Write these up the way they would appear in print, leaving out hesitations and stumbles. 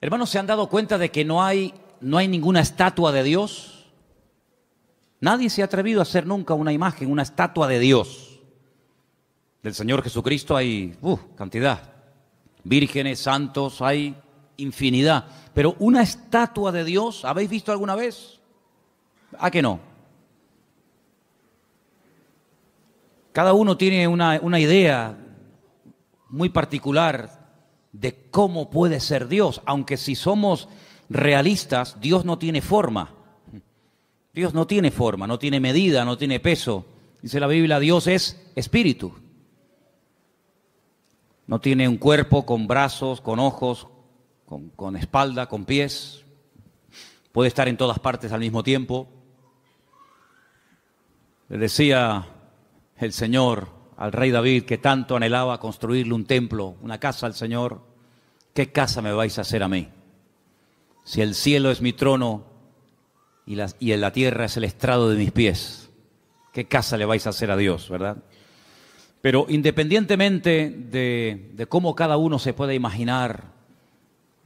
Hermanos, ¿se han dado cuenta de que no hay ninguna estatua de Dios? Nadie se ha atrevido a hacer nunca una imagen, una estatua de Dios. Del Señor Jesucristo hay cantidad. Vírgenes, santos, hay infinidad. Pero una estatua de Dios, ¿habéis visto alguna vez? ¿A que no? Cada uno tiene una idea muy particular de cómo puede ser Dios, aunque si somos realistas, Dios no tiene forma. Dios no tiene forma, no tiene medida, no tiene peso. Dice la Biblia, Dios es espíritu. No tiene un cuerpo con brazos, con ojos, con espalda, con pies. Puede estar en todas partes al mismo tiempo. Le decía el Señor al rey David, que tanto anhelaba construirle un templo, una casa al Señor: ¿qué casa me vais a hacer a mí? Si el cielo es mi trono y en la tierra es el estrado de mis pies, ¿qué casa le vais a hacer a Dios, verdad? Pero independientemente de cómo cada uno se puede imaginar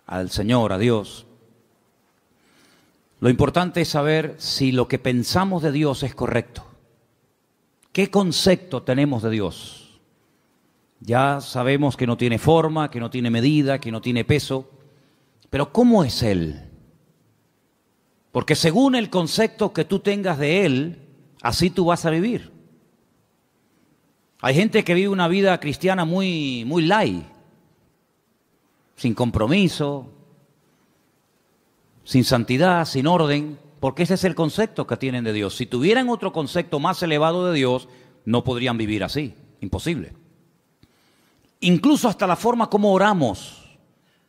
al Señor, a Dios, lo importante es saber si lo que pensamos de Dios es correcto. ¿Qué concepto tenemos de Dios? Ya sabemos que no tiene forma, que no tiene medida, que no tiene peso, pero ¿cómo es Él? Porque según el concepto que tú tengas de Él, así tú vas a vivir. Hay gente que vive una vida cristiana muy light, sin compromiso, sin santidad, sin orden, porque ese es el concepto que tienen de Dios. Si tuvieran otro concepto más elevado de Dios, no podrían vivir así, imposible. Incluso hasta la forma como oramos.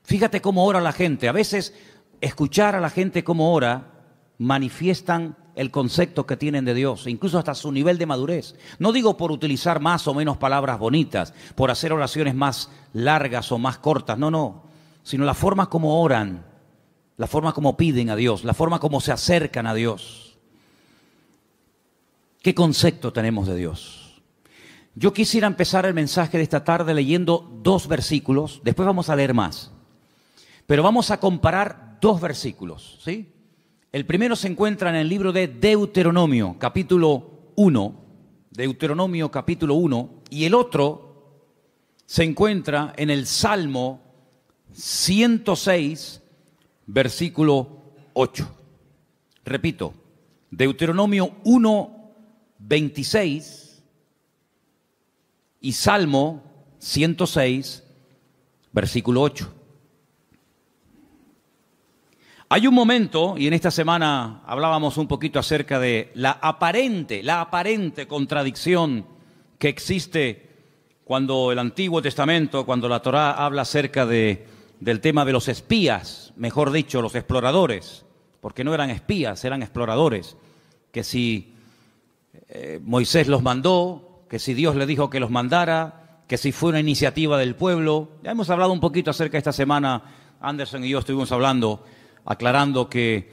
Fíjate cómo ora la gente. A veces escuchar a la gente cómo ora manifiestan el concepto que tienen de Dios, incluso hasta su nivel de madurez. No digo por utilizar más o menos palabras bonitas, por hacer oraciones más largas o más cortas, no, sino la forma como oran, la forma como piden a Dios, la forma como se acercan a Dios. ¿Qué concepto tenemos de Dios? Yo quisiera empezar el mensaje de esta tarde leyendo 2 versículos, después vamos a leer más, pero vamos a comparar 2 versículos, ¿sí? El primero se encuentra en el libro de Deuteronomio, capítulo 1, Deuteronomio capítulo 1, y el otro se encuentra en el Salmo 106, versículo 8. Repito, Deuteronomio 1, 26 y Salmo 106, versículo 8. Hay un momento, y en esta semana hablábamos un poquito acerca de la aparente contradicción que existe cuando el Antiguo Testamento, cuando la Torá habla acerca del tema de los espías, mejor dicho, los exploradores, porque no eran espías, eran exploradores, que si Moisés los mandó, que si Dios le dijo que los mandara, que si fue una iniciativa del pueblo. Ya hemos hablado un poquito acerca de esta semana, Anderson y yo estuvimos hablando, aclarando que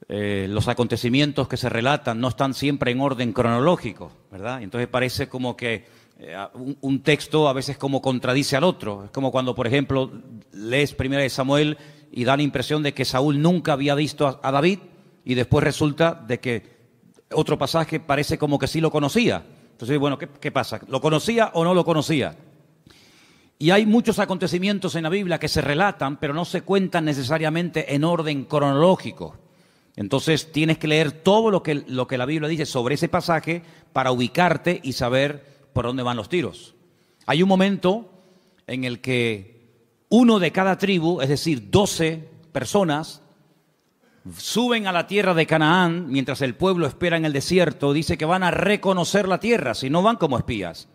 los acontecimientos que se relatan no están siempre en orden cronológico, ¿verdad? Entonces parece como que un texto a veces como contradice al otro. Es como cuando, por ejemplo, lees 1 Samuel y da la impresión de que Saúl nunca había visto a David y después resulta de que otro pasaje parece como que sí lo conocía. Entonces, bueno, ¿qué pasa? ¿Lo conocía o no lo conocía? Y hay muchos acontecimientos en la Biblia que se relatan, pero no se cuentan necesariamente en orden cronológico. Entonces tienes que leer todo lo que la Biblia dice sobre ese pasaje para ubicarte y saber por dónde van los tiros. Hay un momento en el que uno de cada tribu, es decir, 12 personas, suben a la tierra de Canaán mientras el pueblo espera en el desierto. Dice que van a reconocer la tierra, si no van como espías.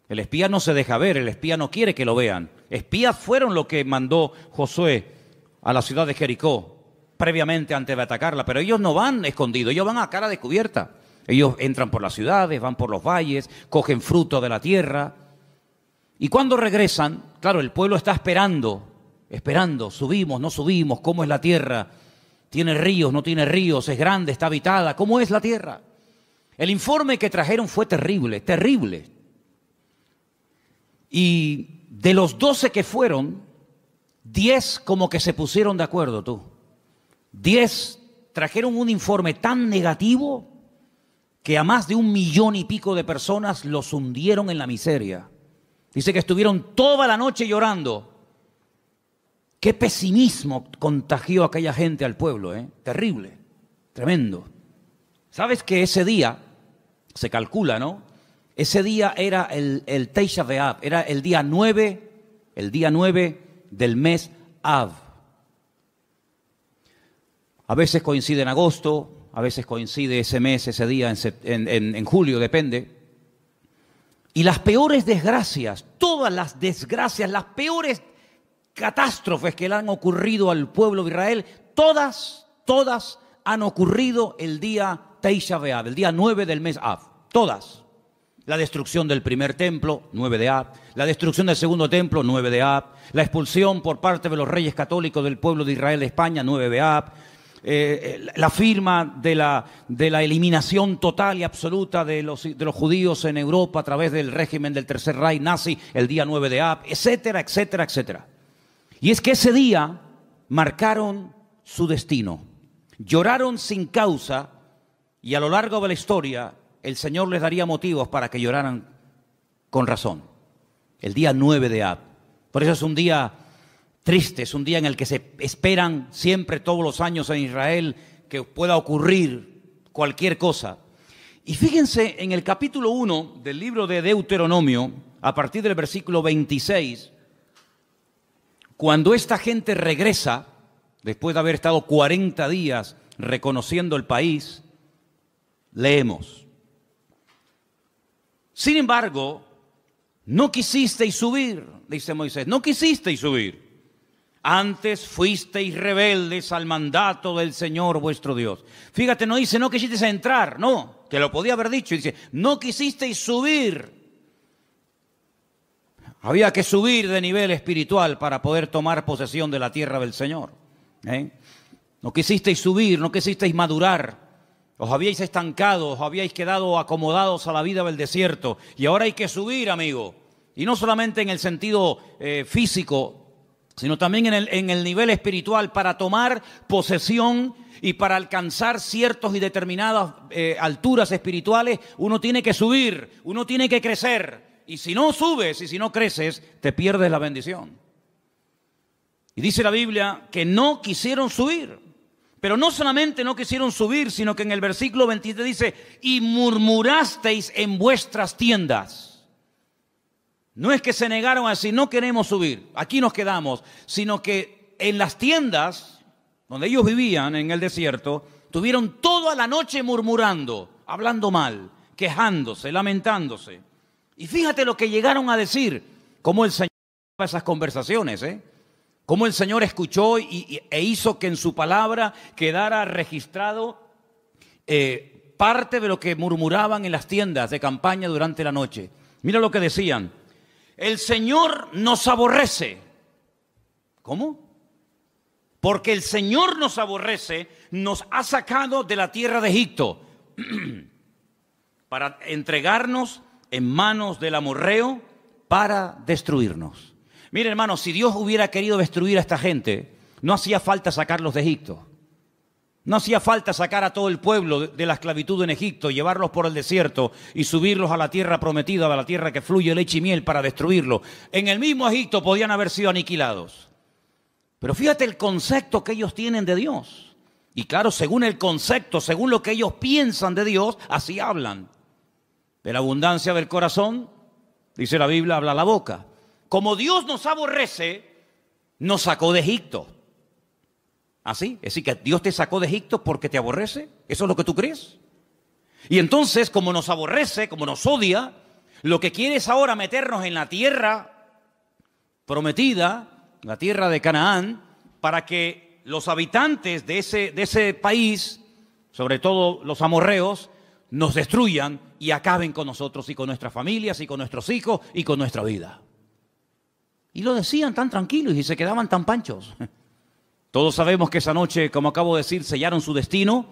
El espía no se deja ver, el espía no quiere que lo vean. Espías fueron lo que mandó Josué a la ciudad de Jericó previamente antes de atacarla, pero ellos no van escondidos, ellos van a cara descubierta. Ellos entran por las ciudades, van por los valles, cogen fruto de la tierra. Y cuando regresan, claro, el pueblo está esperando, subimos, no subimos, ¿cómo es la tierra? ¿Tiene ríos, no tiene ríos? ¿Es grande, está habitada? ¿Cómo es la tierra? El informe que trajeron fue terrible, terrible. Y De los 12 que fueron, 10 como que se pusieron de acuerdo, tú. 10 trajeron un informe tan negativo que a más de 1 millón y pico de personas los hundieron en la miseria. Dice que estuvieron toda la noche llorando. Qué pesimismo contagió aquella gente al pueblo, ¿eh? Terrible, tremendo. ¿Sabes que ese día, se calcula, ¿no? Ese día era el Tisha B'Av, era el día 9 del mes Av. A veces coincide en agosto, a veces coincide ese mes, ese día en julio, depende. Y las peores desgracias, todas las desgracias, las peores catástrofes que le han ocurrido al pueblo de Israel, todas han ocurrido el día Tisha B'Av, el día 9 del mes Av, todas. La destrucción del primer templo, 9 de Av, la destrucción del segundo templo, 9 de Av, la expulsión por parte de los reyes católicos del pueblo de Israel de España, 9 de Av, la firma de la eliminación total y absoluta de los judíos en Europa a través del régimen del Tercer Reich nazi, el día 9 de Av, etcétera, etcétera, etcétera. Y es que ese día marcaron su destino, lloraron sin causa y a lo largo de la historia el Señor les daría motivos para que lloraran con razón. El día 9 de Av. Por eso es un día triste, es un día en el que se esperan siempre todos los años en Israel que pueda ocurrir cualquier cosa. Y fíjense en el capítulo 1 del libro de Deuteronomio, a partir del versículo 26, cuando esta gente regresa, después de haber estado 40 días reconociendo el país, leemos: sin embargo, no quisisteis subir, dice Moisés, no quisisteis subir. Antes fuisteis rebeldes al mandato del Señor vuestro Dios. Fíjate, no dice no quisisteis entrar, no, que lo podía haber dicho. Dice, no quisisteis subir. Había que subir de nivel espiritual para poder tomar posesión de la tierra del Señor. No quisisteis subir, no quisisteis madurar. Os habíais estancado, os habíais quedado acomodados a la vida del desierto. Y ahora hay que subir, amigo. Y no solamente en el sentido físico, sino también en el nivel espiritual, para tomar posesión y para alcanzar ciertas y determinadas alturas espirituales, uno tiene que subir, uno tiene que crecer. Y si no subes y si no creces, te pierdes la bendición. Y dice la Biblia que no quisieron subir. Pero no solamente no quisieron subir, sino que en el versículo 23 dice, y murmurasteis en vuestras tiendas. No es que se negaron a decir, no queremos subir, aquí nos quedamos, sino que en las tiendas donde ellos vivían en el desierto, tuvieron toda la noche murmurando, hablando mal, quejándose, lamentándose. Y fíjate lo que llegaron a decir, cómo el Señor esas conversaciones, cómo el Señor escuchó e hizo que en su palabra quedara registrado parte de lo que murmuraban en las tiendas de campaña durante la noche. Mira lo que decían. El Señor nos aborrece. ¿Cómo? Porque el Señor nos aborrece, nos ha sacado de la tierra de Egipto para entregarnos en manos del amorreo para destruirnos. Mire, hermanos, si Dios hubiera querido destruir a esta gente, no hacía falta sacarlos de Egipto. No hacía falta sacar a todo el pueblo de la esclavitud en Egipto, llevarlos por el desierto y subirlos a la tierra prometida, a la tierra que fluye leche y miel, para destruirlos. En el mismo Egipto podían haber sido aniquilados. Pero fíjate el concepto que ellos tienen de Dios. Y claro, según el concepto, según lo que ellos piensan de Dios, así hablan. De la abundancia del corazón, dice la Biblia, habla la boca. Como Dios nos aborrece, nos sacó de Egipto. ¿Así? Es decir, que Dios te sacó de Egipto porque te aborrece. ¿Eso es lo que tú crees? Y entonces, como nos aborrece, como nos odia, lo que quiere es ahora meternos en la tierra prometida, la tierra de Canaán, para que los habitantes de ese país, sobre todo los amorreos, nos destruyan y acaben con nosotros y con nuestras familias y con nuestros hijos y con nuestra vida. Y lo decían tan tranquilos y se quedaban tan panchos. Todos sabemos que esa noche, como acabo de decir, sellaron su destino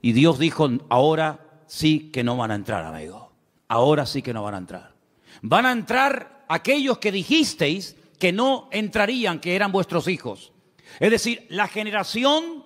y Dios dijo, ahora sí que no van a entrar, amigo. Ahora sí que no van a entrar. Van a entrar aquellos que dijisteis que no entrarían, que eran vuestros hijos. Es decir, la generación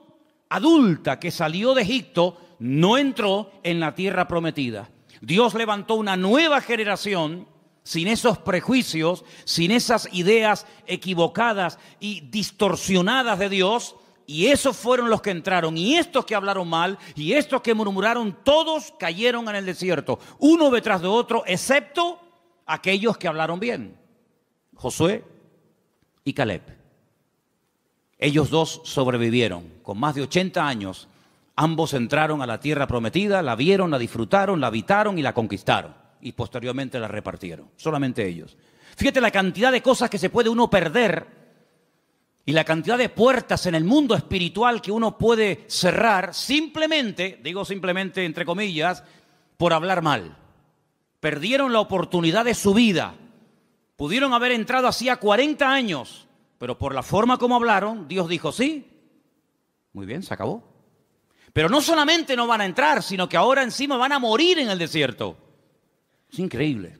adulta que salió de Egipto no entró en la tierra prometida. Dios levantó una nueva generación sin esos prejuicios, sin esas ideas equivocadas y distorsionadas de Dios, y esos fueron los que entraron, y estos que hablaron mal, y estos que murmuraron, todos cayeron en el desierto, uno detrás de otro, excepto aquellos que hablaron bien, Josué y Caleb. Ellos dos sobrevivieron, con más de 80 años, ambos entraron a la tierra prometida, la vieron, la disfrutaron, la habitaron y la conquistaron. Y posteriormente la repartieron, solamente ellos. Fíjate la cantidad de cosas que se puede uno perder y la cantidad de puertas en el mundo espiritual que uno puede cerrar simplemente, digo simplemente entre comillas, por hablar mal. Perdieron la oportunidad de su vida. Pudieron haber entrado hacía 40 años, pero por la forma como hablaron, Dios dijo sí. Muy bien, se acabó. Pero no solamente no van a entrar, sino que ahora encima van a morir en el desierto. Es increíble.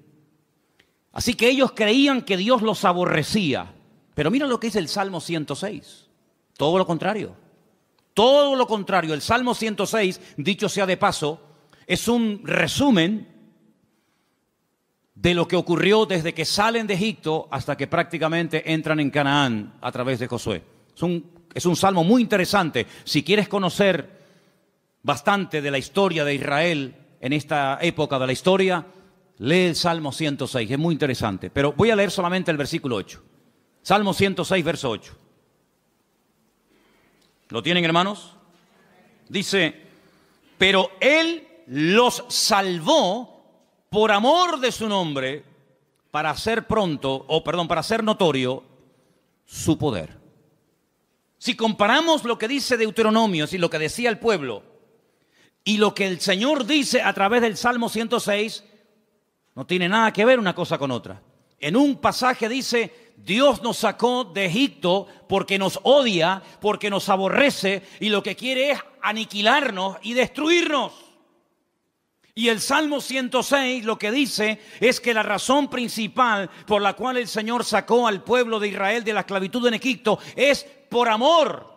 Así que ellos creían que Dios los aborrecía. Pero mira lo que dice el Salmo 106. Todo lo contrario. Todo lo contrario. El Salmo 106, dicho sea de paso, es un resumen de lo que ocurrió desde que salen de Egipto hasta que prácticamente entran en Canaán a través de Josué. Es un salmo muy interesante. Si quieres conocer bastante de la historia de Israel en esta época de la historia, lee el Salmo 106, es muy interesante. Pero voy a leer solamente el versículo 8. Salmo 106, verso 8. ¿Lo tienen, hermanos? Dice, pero Él los salvó por amor de su nombre para hacer para hacer notorio su poder. Si comparamos lo que dice Deuteronomio y lo que decía el pueblo y lo que el Señor dice a través del Salmo 106, no tiene nada que ver una cosa con otra. En un pasaje dice, Dios nos sacó de Egipto porque nos odia, porque nos aborrece y lo que quiere es aniquilarnos y destruirnos. Y el Salmo 106 lo que dice es que la razón principal por la cual el Señor sacó al pueblo de Israel de la esclavitud en Egipto es por amor.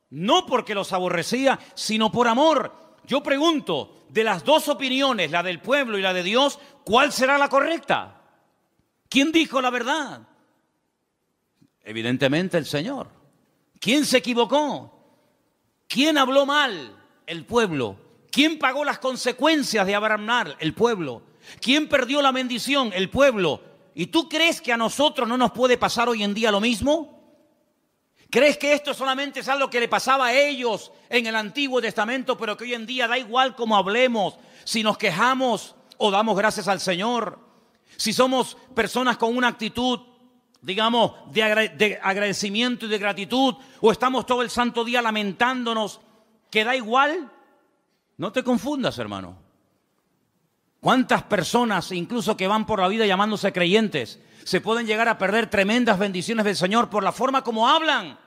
No porque los aborrecía, sino por amor. Yo pregunto, de las dos opiniones, la del pueblo y la de Dios, ¿cuál será la correcta? ¿Quién dijo la verdad? Evidentemente el Señor. ¿Quién se equivocó? ¿Quién habló mal? El pueblo. ¿Quién pagó las consecuencias de hablar mal? El pueblo. ¿Quién perdió la bendición? El pueblo. ¿Y tú crees que a nosotros no nos puede pasar hoy en día lo mismo? ¿Crees que esto solamente es algo que le pasaba a ellos en el Antiguo Testamento, pero que hoy en día da igual cómo hablemos, si nos quejamos o damos gracias al Señor? Si somos personas con una actitud, digamos, de agradecimiento y de gratitud, o estamos todo el santo día lamentándonos, que da igual. No te confundas, hermano. ¿Cuántas personas, incluso que van por la vida llamándose creyentes, se pueden llegar a perder tremendas bendiciones del Señor por la forma como hablan?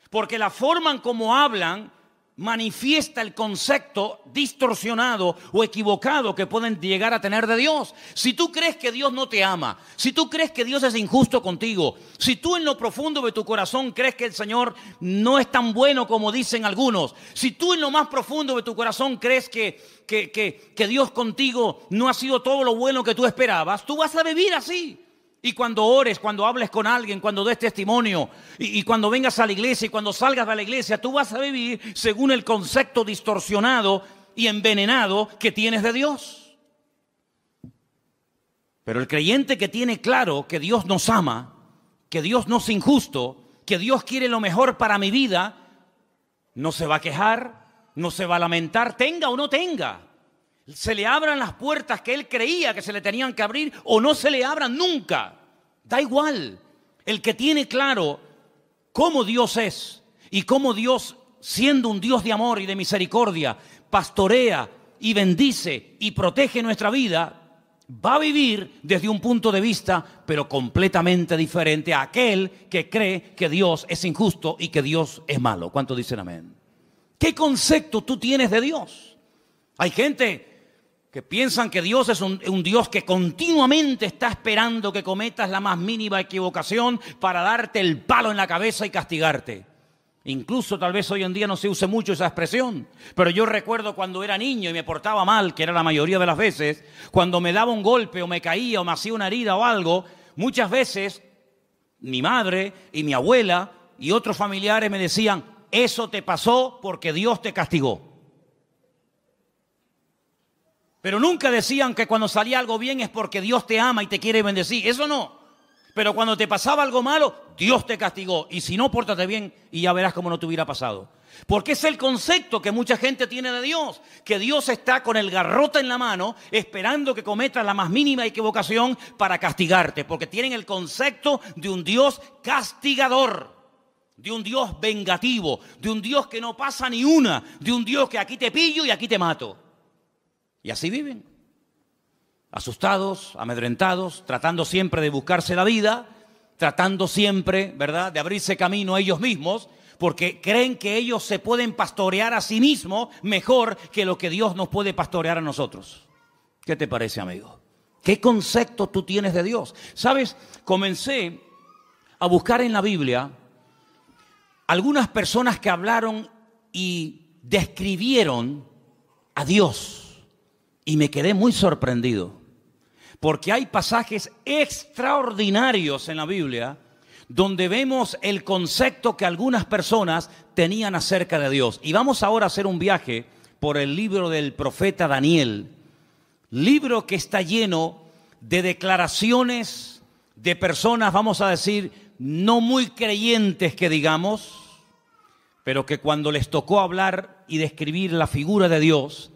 Porque la forma en como hablan manifiesta el concepto distorsionado o equivocado que pueden llegar a tener de Dios. Si tú crees que Dios no te ama, si tú crees que Dios es injusto contigo, si tú en lo profundo de tu corazón crees que el Señor no es tan bueno como dicen algunos, si tú en lo más profundo de tu corazón crees que Dios contigo no ha sido todo lo bueno que tú esperabas, tú vas a vivir así. Y cuando ores, cuando hables con alguien, cuando des testimonio y cuando vengas a la iglesia y cuando salgas de la iglesia, tú vas a vivir según el concepto distorsionado y envenenado que tienes de Dios. Pero el creyente que tiene claro que Dios nos ama, que Dios no es injusto, que Dios quiere lo mejor para mi vida, no se va a quejar, no se va a lamentar, tenga o no tenga. Se le abran las puertas que él creía que se le tenían que abrir o no se le abran nunca. Da igual. El que tiene claro cómo Dios es y cómo Dios, siendo un Dios de amor y de misericordia, pastorea y bendice y protege nuestra vida, va a vivir desde un punto de vista, pero completamente diferente a aquel que cree que Dios es injusto y que Dios es malo. ¿Cuántos dicen amén? ¿Qué concepto tú tienes de Dios? Hay gente que piensan que Dios es un Dios que continuamente está esperando que cometas la más mínima equivocación para darte el palo en la cabeza y castigarte. Incluso tal vez hoy en día no se use mucho esa expresión, pero yo recuerdo cuando era niño y me portaba mal, que era la mayoría de las veces, cuando me daba un golpe o me caía o me hacía una herida o algo, muchas veces mi madre y mi abuela y otros familiares me decían, eso te pasó porque Dios te castigó. Pero nunca decían que cuando salía algo bien es porque Dios te ama y te quiere bendecir. Eso no. Pero cuando te pasaba algo malo, Dios te castigó. Y si no, pórtate bien y ya verás cómo no te hubiera pasado. Porque es el concepto que mucha gente tiene de Dios. Que Dios está con el garrote en la mano esperando que cometas la más mínima equivocación para castigarte. Porque tienen el concepto de un Dios castigador. De un Dios vengativo. De un Dios que no pasa ni una. De un Dios que aquí te pillo y aquí te mato. Y así viven, asustados, amedrentados, tratando siempre de buscarse la vida, tratando siempre, ¿verdad?, de abrirse camino a ellos mismos, porque creen que ellos se pueden pastorear a sí mismos mejor que lo que Dios nos puede pastorear a nosotros. ¿Qué te parece, amigo? ¿Qué concepto tú tienes de Dios? ¿Sabes? Comencé a buscar en la Biblia algunas personas que hablaron y describieron a Dios. Y me quedé muy sorprendido, porque hay pasajes extraordinarios en la Biblia donde vemos el concepto que algunas personas tenían acerca de Dios. Y vamos ahora a hacer un viaje por el libro del profeta Daniel, libro que está lleno de declaraciones de personas, vamos a decir, no muy creyentes que digamos, pero que cuando les tocó hablar y describir la figura de Dios,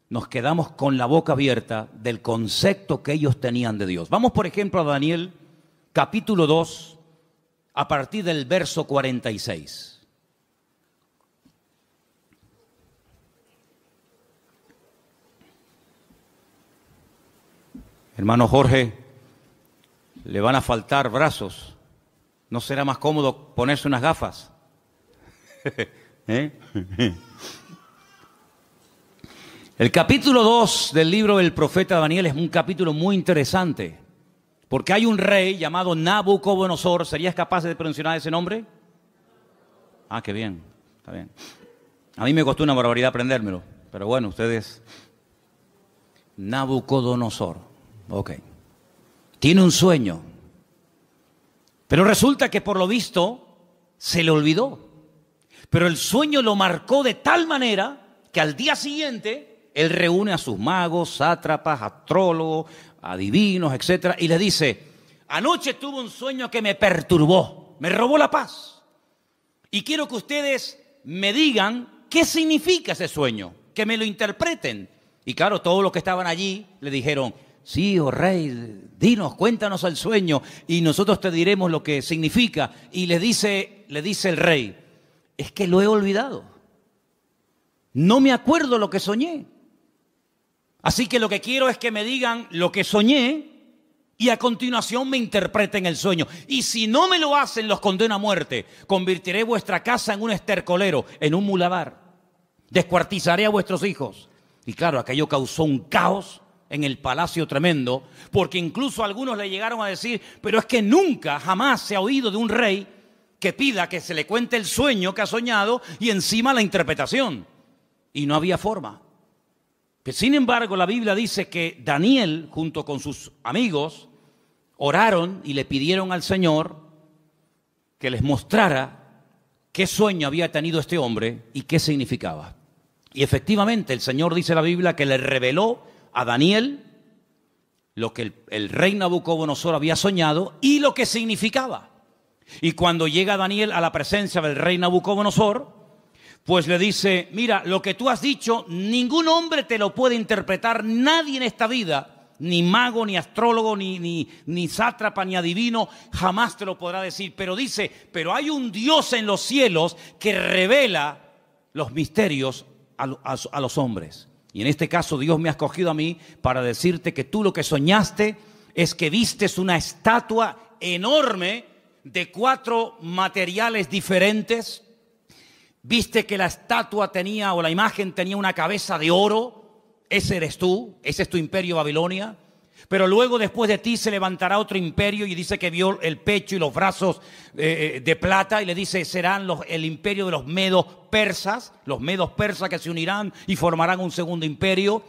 nos quedamos con la boca abierta del concepto que ellos tenían de Dios. Vamos, por ejemplo, a Daniel, capítulo 2, a partir del verso 46. Hermano Jorge, le van a faltar brazos. ¿No será más cómodo ponerse unas gafas? ¿Eh? El capítulo 2 del libro del profeta Daniel es un capítulo muy interesante, porque hay un rey llamado Nabucodonosor. ¿Serías capaz de pronunciar ese nombre? Ah, qué bien, está bien. A mí me costó una barbaridad aprendérmelo, pero bueno, ustedes... Nabucodonosor, ok. Tiene un sueño, pero resulta que por lo visto se le olvidó. Pero el sueño lo marcó de tal manera que al día siguiente... Él reúne a sus magos, sátrapas, astrólogos, adivinos, etc. Y le dice, anoche tuve un sueño que me perturbó, me robó la paz. Y quiero que ustedes me digan qué significa ese sueño, que me lo interpreten. Y claro, todos los que estaban allí le dijeron, sí, oh rey, dinos, cuéntanos el sueño y nosotros te diremos lo que significa. Y le dice el rey, es que lo he olvidado. No me acuerdo lo que soñé. Así que lo que quiero es que me digan lo que soñé y a continuación me interpreten el sueño. Y si no me lo hacen, los condeno a muerte. Convertiré vuestra casa en un estercolero, en un muladar. Descuartizaré a vuestros hijos. Y claro, aquello causó un caos en el palacio tremendo, porque incluso algunos le llegaron a decir, pero es que nunca, jamás se ha oído de un rey que pida que se le cuente el sueño que ha soñado y encima la interpretación. Y no había forma. Pero sin embargo, la Biblia dice que Daniel, junto con sus amigos, oraron y le pidieron al Señor que les mostrara qué sueño había tenido este hombre y qué significaba. Y efectivamente, el Señor dice en la Biblia que le reveló a Daniel lo que el rey Nabucodonosor había soñado y lo que significaba. Y cuando llega Daniel a la presencia del rey Nabucodonosor, pues le dice, mira, lo que tú has dicho, ningún hombre te lo puede interpretar, nadie en esta vida, ni mago, ni astrólogo, ni sátrapa, ni adivino, jamás te lo podrá decir. Pero dice, pero hay un Dios en los cielos que revela los misterios a los hombres. Y en este caso Dios me ha escogido a mí para decirte que tú lo que soñaste es que vistes una estatua enorme de 4 materiales diferentes. Viste que la estatua tenía, o la imagen tenía una cabeza de oro ese eres tú, ese es tu imperio Babilonia. Pero luego después de ti se levantará otro imperio, y dice que vio el pecho y los brazos de plata, y le dice, serán el imperio de los medos persas que se unirán y formarán un segundo imperio.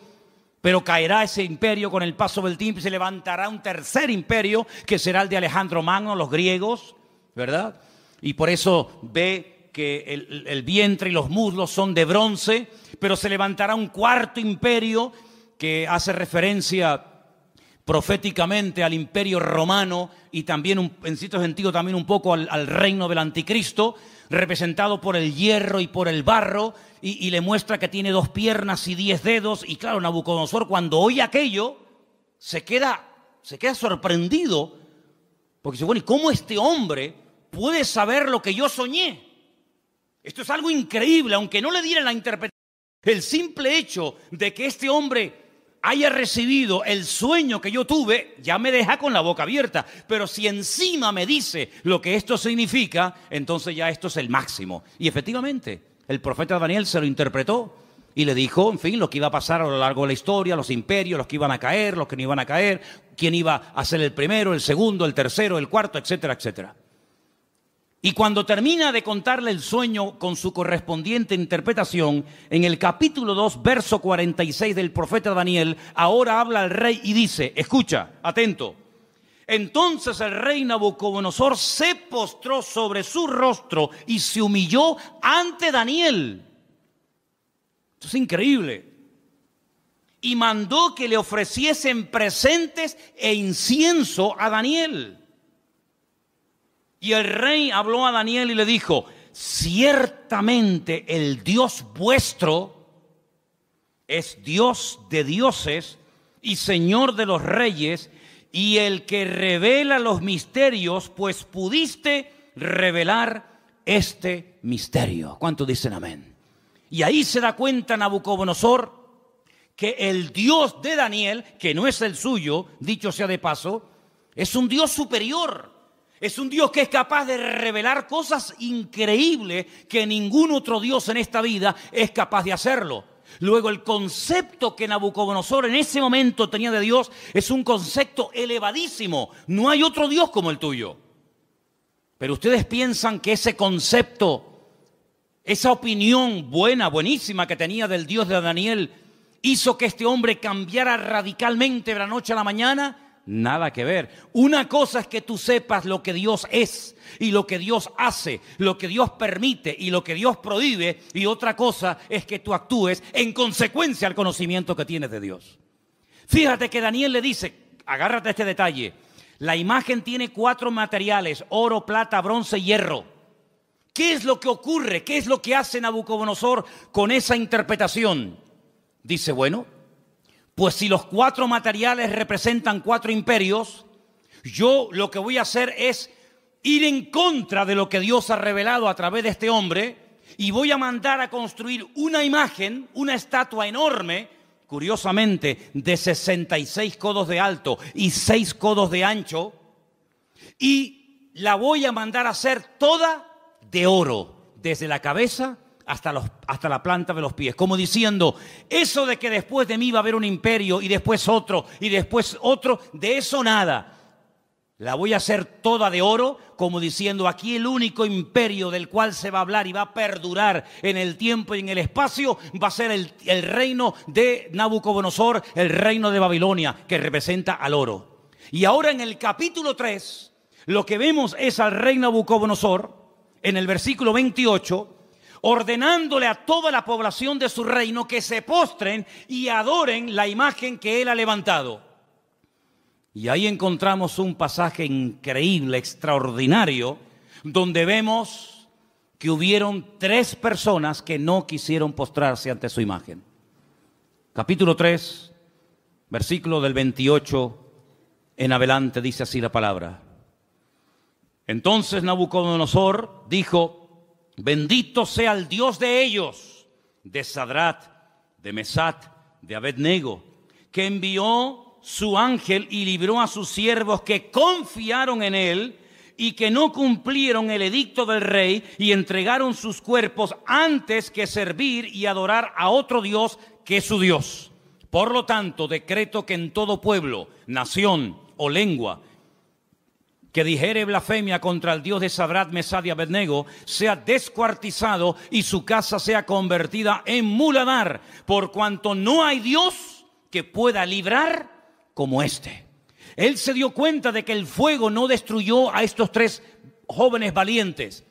Pero caerá ese imperio con el paso del tiempo y se levantará un tercer imperio que será el de Alejandro Magno, los griegos, ¿verdad? Y por eso ve que el vientre y los muslos son de bronce, pero se levantará un cuarto imperio que hace referencia proféticamente al imperio romano y también en cierto sentido también un poco al reino del anticristo, representado por el hierro y por el barro, y le muestra que tiene 2 piernas y 10 dedos. Y claro, Nabucodonosor, cuando oye aquello, se queda sorprendido, porque dice, bueno, ¿y cómo este hombre puede saber lo que yo soñé? Esto es algo increíble, aunque no le dieran la interpretación. El simple hecho de que este hombre haya recibido el sueño que yo tuve, ya me deja con la boca abierta. Pero si encima me dice lo que esto significa, entonces ya esto es el máximo. Y efectivamente, el profeta Daniel se lo interpretó y le dijo, en fin, lo que iba a pasar a lo largo de la historia, los imperios, los que iban a caer, los que no iban a caer, quién iba a ser el primero, el segundo, el tercero, el cuarto, etcétera, etcétera. Y cuando termina de contarle el sueño con su correspondiente interpretación, en el capítulo 2, verso 46 del profeta Daniel, ahora habla el rey y dice, escucha, atento. Entonces el rey Nabucodonosor se postró sobre su rostro y se humilló ante Daniel. Esto es increíble. Y mandó que le ofreciesen presentes e incienso a Daniel. Y el rey habló a Daniel y le dijo, ciertamente el Dios vuestro es Dios de dioses y Señor de los reyes, y el que revela los misterios, pues pudiste revelar este misterio. ¿Cuántos dicen amén? Y ahí se da cuenta Nabucodonosor que el Dios de Daniel, que no es el suyo, dicho sea de paso, es un Dios superior. Es un Dios que es capaz de revelar cosas increíbles que ningún otro Dios en esta vida es capaz de hacerlo. Luego, el concepto que Nabucodonosor en ese momento tenía de Dios es un concepto elevadísimo. No hay otro Dios como el tuyo. Pero ustedes piensan que ese concepto, esa opinión buenísima que tenía del Dios de Daniel, hizo que este hombre cambiara radicalmente de la noche a la mañana. Nada que ver. Una cosa es que tú sepas lo que Dios es y lo que Dios hace, lo que Dios permite y lo que Dios prohíbe, y otra cosa es que tú actúes en consecuencia al conocimiento que tienes de Dios. Fíjate que Daniel le dice, agárrate a este detalle, la imagen tiene 4 materiales, oro, plata, bronce y hierro. ¿Qué es lo que ocurre? ¿Qué es lo que hace Nabucodonosor con esa interpretación? Dice, bueno, pues si los 4 materiales representan 4 imperios, yo lo que voy a hacer es ir en contra de lo que Dios ha revelado a través de este hombre, y voy a mandar a construir una imagen, una estatua enorme, curiosamente de 66 codos de alto y 6 codos de ancho, y la voy a mandar a hacer toda de oro, desde la cabeza hasta la planta de los pies, como diciendo, eso de que después de mí va a haber un imperio y después otro y después otro, de eso nada. La voy a hacer toda de oro, como diciendo, aquí el único imperio del cual se va a hablar y va a perdurar en el tiempo y en el espacio va a ser el reino de Nabucodonosor, el reino de Babilonia, que representa al oro. Y ahora en el capítulo 3, lo que vemos es al rey Nabucodonosor, en el versículo 28, ordenándole a toda la población de su reino que se postren y adoren la imagen que él ha levantado. Y ahí encontramos un pasaje increíble, extraordinario, donde vemos que hubieron 3 personas que no quisieron postrarse ante su imagen. Capítulo 3, versículo del 28 en adelante, dice así la palabra. Entonces Nabucodonosor dijo, bendito sea el Dios de ellos, de Sadrat, de Mesat, de Abednego, que envió su ángel y libró a sus siervos que confiaron en él y que no cumplieron el edicto del rey y entregaron sus cuerpos antes que servir y adorar a otro Dios que su Dios. Por lo tanto, decreto que en todo pueblo, nación o lengua que dijere blasfemia contra el Dios de Sadrach, Mesach y Abednego, sea descuartizado y su casa sea convertida en muladar, por cuanto no hay Dios que pueda librar como este. Él se dio cuenta de que el fuego no destruyó a estos tres jóvenes valientes,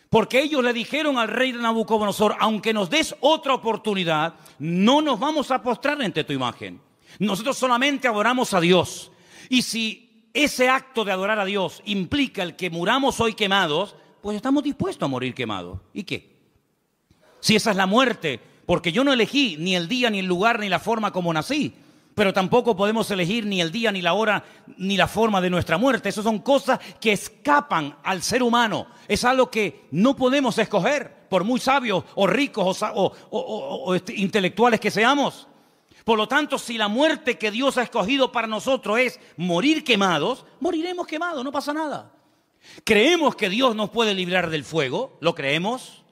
porque ellos le dijeron al rey de Nabucodonosor: aunque nos des otra oportunidad, no nos vamos a postrar ante tu imagen. Nosotros solamente adoramos a Dios. Y si ese acto de adorar a Dios implica el que muramos hoy quemados, pues estamos dispuestos a morir quemados. ¿Y qué? Si esa es la muerte, porque yo no elegí ni el día, ni el lugar, ni la forma como nací, pero tampoco podemos elegir ni el día, ni la hora, ni la forma de nuestra muerte. Esas son cosas que escapan al ser humano. Es algo que no podemos escoger, por muy sabios o ricos o intelectuales que seamos. Por lo tanto, si la muerte que Dios ha escogido para nosotros es morir quemados, moriremos quemados, no pasa nada. ¿Creemos que Dios nos puede librar del fuego? ¿Lo creemos?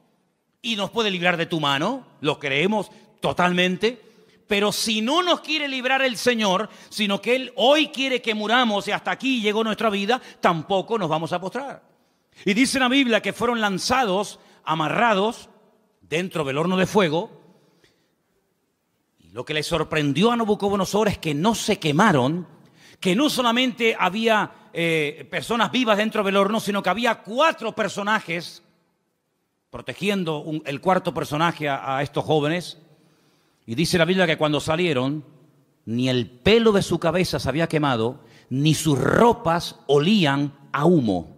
¿Y nos puede librar de tu mano? ¿Lo creemos totalmente? Pero si no nos quiere librar el Señor, sino que Él hoy quiere que muramos y hasta aquí llegó nuestra vida, tampoco nos vamos a postrar. Y dice la Biblia que fueron lanzados, amarrados, dentro del horno de fuego. Lo que le sorprendió a Nabucodonosor es que no se quemaron, que no solamente había personas vivas dentro del horno, sino que había 4 personajes protegiendo el cuarto personaje a estos jóvenes. Y dice la Biblia que cuando salieron, ni el pelo de su cabeza se había quemado, ni sus ropas olían a humo.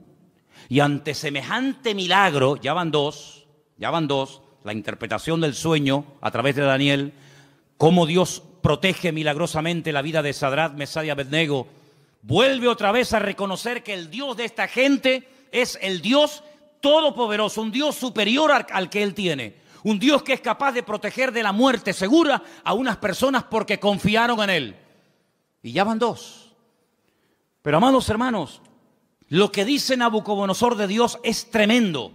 Y ante semejante milagro, ya van dos, la interpretación del sueño a través de Daniel, cómo Dios protege milagrosamente la vida de Sadrach, Mesach y Abednego, vuelve otra vez a reconocer que el Dios de esta gente es el Dios todopoderoso, un Dios superior al que Él tiene, un Dios que es capaz de proteger de la muerte segura a unas personas porque confiaron en Él. Y ya van 2. Pero amados hermanos, lo que dice Nabucodonosor de Dios es tremendo.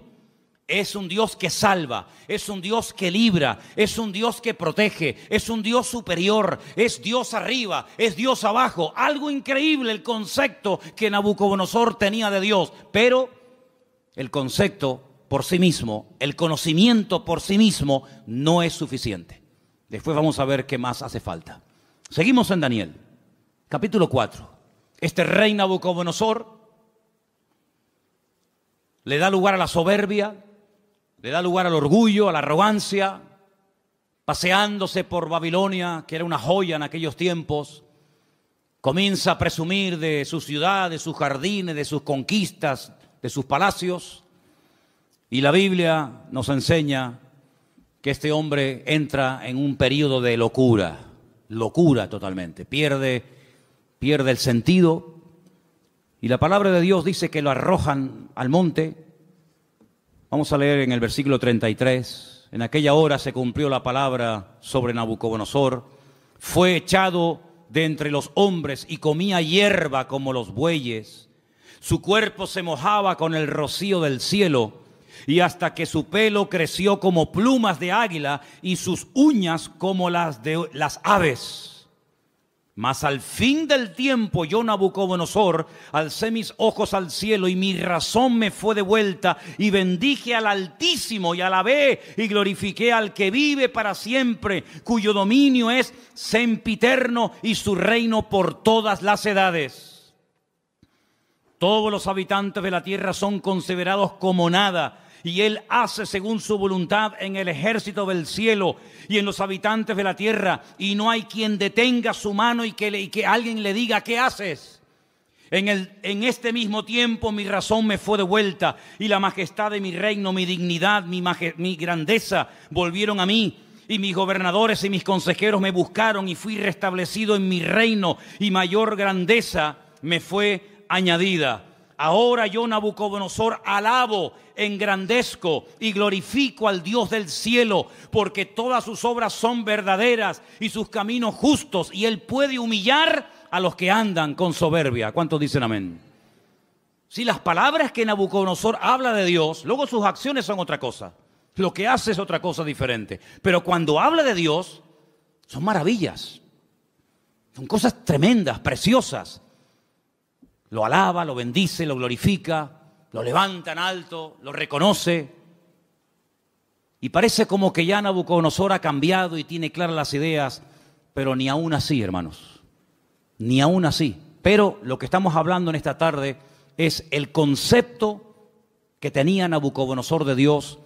Es un Dios que salva, es un Dios que libra, es un Dios que protege, es un Dios superior, es Dios arriba, es Dios abajo. Algo increíble el concepto que Nabucodonosor tenía de Dios, pero el concepto por sí mismo, el conocimiento por sí mismo no es suficiente. Después vamos a ver qué más hace falta. Seguimos en Daniel, capítulo 4. Este rey Nabucodonosor le da lugar a la soberbia, le da lugar al orgullo, a la arrogancia, paseándose por Babilonia, que era una joya en aquellos tiempos. Comienza a presumir de su ciudad, de sus jardines, de sus conquistas, de sus palacios. Y la Biblia nos enseña que este hombre entra en un periodo de locura totalmente. Pierde el sentido. Y la palabra de Dios dice que lo arrojan al monte. Vamos a leer en el versículo 33. En aquella hora se cumplió la palabra sobre Nabucodonosor. Fue echado de entre los hombres y comía hierba como los bueyes. Su cuerpo se mojaba con el rocío del cielo, y hasta que su pelo creció como plumas de águila y sus uñas como las de las aves. Mas al fin del tiempo yo, Nabucodonosor, alcé mis ojos al cielo y mi razón me fue devuelta y bendije al Altísimo y alabé y glorifiqué al que vive para siempre, cuyo dominio es sempiterno y su reino por todas las edades. Todos los habitantes de la tierra son considerados como nada, y Él hace según su voluntad en el ejército del cielo y en los habitantes de la tierra, y no hay quien detenga su mano y que alguien le diga: ¿qué haces? En este mismo tiempo mi razón me fue devuelta, y la majestad de mi reino, mi dignidad, mi grandeza volvieron a mí. Y mis gobernadores y mis consejeros me buscaron, y fui restablecido en mi reino, y mayor grandeza me fue añadida. Ahora yo, Nabucodonosor, alabo, engrandezco y glorifico al Dios del cielo, porque todas sus obras son verdaderas y sus caminos justos, y Él puede humillar a los que andan con soberbia. ¿Cuántos dicen amén? Si las palabras que Nabucodonosor habla de Dios, luego sus acciones son otra cosa. Lo que hace es otra cosa diferente. Pero cuando habla de Dios, son maravillas. Son cosas tremendas, preciosas. Lo alaba, lo bendice, lo glorifica, lo levanta en alto, lo reconoce. Y parece como que ya Nabucodonosor ha cambiado y tiene claras las ideas, pero ni aún así, hermanos, ni aún así. Pero lo que estamos hablando en esta tarde es el concepto que tenía Nabucodonosor de Dios.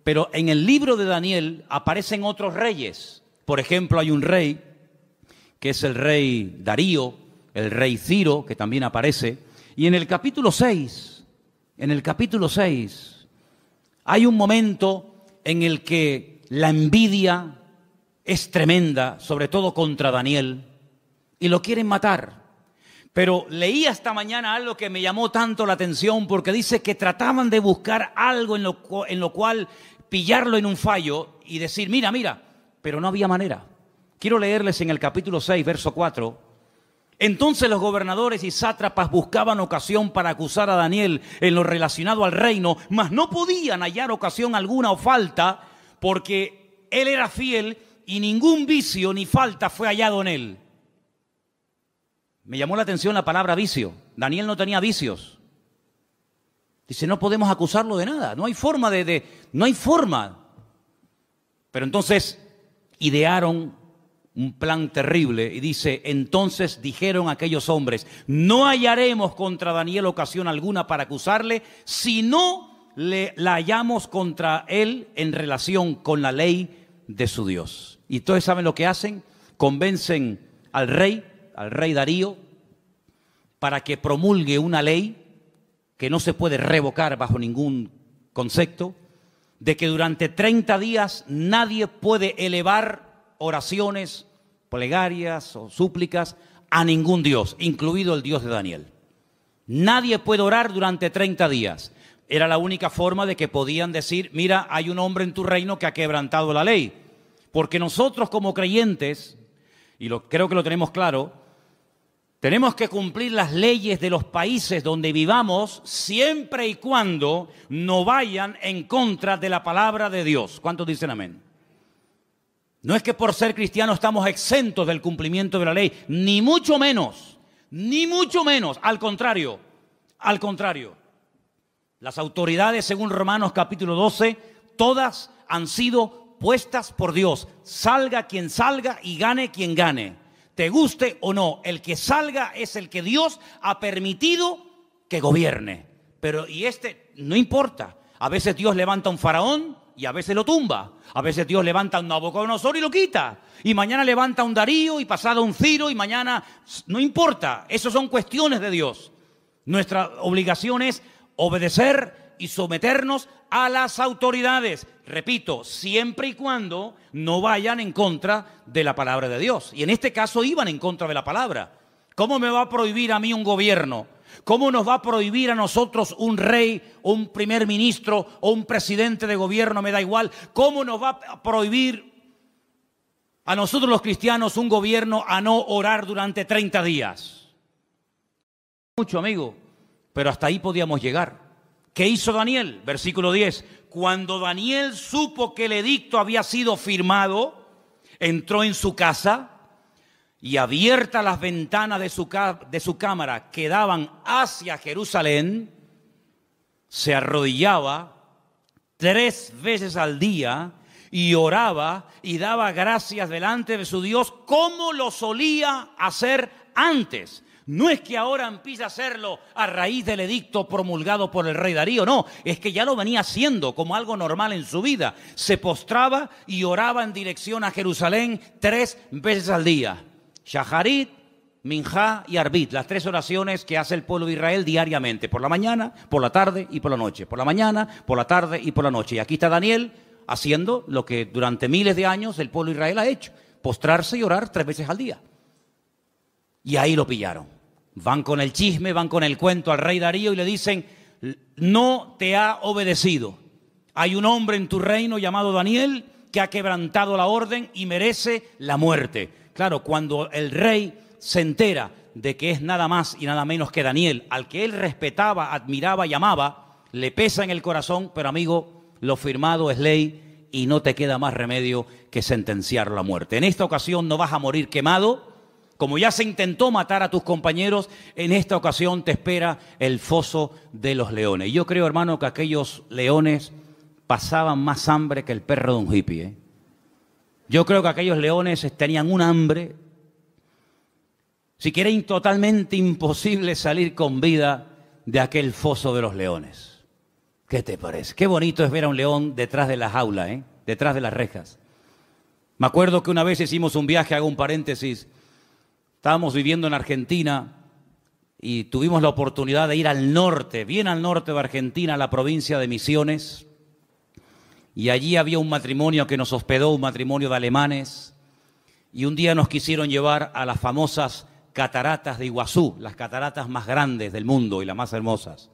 Pero en el libro de Daniel aparecen otros reyes. Por ejemplo, hay un rey que es el rey Darío, el rey Ciro, que también aparece. Y en el capítulo 6, hay un momento en el que la envidia es tremenda, sobre todo contra Daniel, y lo quieren matar. Pero leí esta mañana algo que me llamó tanto la atención, porque dice que trataban de buscar algo en lo cual pillarlo en un fallo y decir, mira, pero no había manera. Quiero leerles en el capítulo 6, verso 4. Entonces los gobernadores y sátrapas buscaban ocasión para acusar a Daniel en lo relacionado al reino, mas no podían hallar ocasión alguna o falta, porque él era fiel y ningún vicio ni falta fue hallado en él. Me llamó la atención la palabra vicio. Daniel no tenía vicios. Dice, no podemos acusarlo de nada. No hay forma no hay forma. Pero entonces idearon un plan terrible y dice, entonces dijeron aquellos hombres, no hallaremos contra Daniel ocasión alguna para acusarle, si no la hallamos contra él en relación con la ley de su Dios. Y todos saben lo que hacen, convencen al rey Darío, para que promulgue una ley que no se puede revocar bajo ningún concepto, de que durante 30 días nadie puede elevar oraciones, plegarias o súplicas a ningún Dios, incluido el Dios de Daniel. Nadie puede orar durante 30 días. Era la única forma de que podían decir, mira, hay un hombre en tu reino que ha quebrantado la ley. Porque nosotros como creyentes, y creo que lo tenemos claro, tenemos que cumplir las leyes de los países donde vivamos siempre y cuando no vayan en contra de la palabra de Dios. ¿Cuántos dicen amén? No es que por ser cristianos estamos exentos del cumplimiento de la ley, ni mucho menos, al contrario. Las autoridades, según Romanos capítulo 12, todas han sido puestas por Dios. Salga quien salga y gane quien gane. Te guste o no, el que salga es el que Dios ha permitido que gobierne. Pero no importa. A veces Dios levanta un faraón y a veces lo tumba. A veces Dios levanta un Nabucodonosor y lo quita. Y mañana levanta un Darío y pasado un Ciro y mañana... No importa, eso son cuestiones de Dios. Nuestra obligación es obedecer y someternos a las autoridades. Repito, siempre y cuando no vayan en contra de la palabra de Dios. Y en este caso iban en contra de la palabra. ¿Cómo me va a prohibir a mí un gobierno? ¿Cómo nos va a prohibir a nosotros un rey, un primer ministro o un presidente de gobierno? Me da igual. ¿Cómo nos va a prohibir a nosotros los cristianos un gobierno a no orar durante 30 días? Mucho, amigo, pero hasta ahí podíamos llegar. ¿Qué hizo Daniel? Versículo 10. Cuando Daniel supo que el edicto había sido firmado, entró en su casa y abiertas las ventanas de su cámara que daban hacia Jerusalén, se arrodillaba 3 veces al día y oraba y daba gracias delante de su Dios como lo solía hacer antes. No es que ahora empiece a hacerlo a raíz del edicto promulgado por el rey Darío, no, es que ya lo venía haciendo como algo normal en su vida. Se postraba y oraba en dirección a Jerusalén 3 veces al día. Shaharit, Minjá y Arbit, las 3 oraciones que hace el pueblo de Israel diariamente, por la mañana, por la tarde y por la noche. Por la mañana, por la tarde y por la noche. Y aquí está Daniel haciendo lo que durante miles de años el pueblo de Israel ha hecho, postrarse y orar 3 veces al día. Y ahí lo pillaron. Van con el chisme, van con el cuento al rey Darío y le dicen, no te ha obedecido. Hay un hombre en tu reino llamado Daniel que ha quebrantado la orden y merece la muerte. Claro, cuando el rey se entera de que es nada más y nada menos que Daniel, al que él respetaba, admiraba y amaba, le pesa en el corazón, pero amigo, lo firmado es ley y no te queda más remedio que sentenciarlo a muerte. En esta ocasión no vas a morir quemado, Como ya se intentó matar a tus compañeros, en esta ocasión te espera el foso de los leones. Y yo creo, hermano, que aquellos leones pasaban más hambre que el perro de un hippie, ¿eh? Yo creo que aquellos leones tenían un hambre, si que era totalmente imposible salir con vida de aquel foso de los leones. ¿Qué te parece? Qué bonito es ver a un león detrás de la jaula, ¿eh? Detrás de las rejas. Me acuerdo que una vez hicimos un viaje, hago un paréntesis. Estábamos viviendo en Argentina y tuvimos la oportunidad de ir al norte, bien al norte de Argentina, a la provincia de Misiones. Y allí había un matrimonio que nos hospedó, un matrimonio de alemanes. Y un día nos quisieron llevar a las famosas cataratas de Iguazú, las cataratas más grandes del mundo y las más hermosas.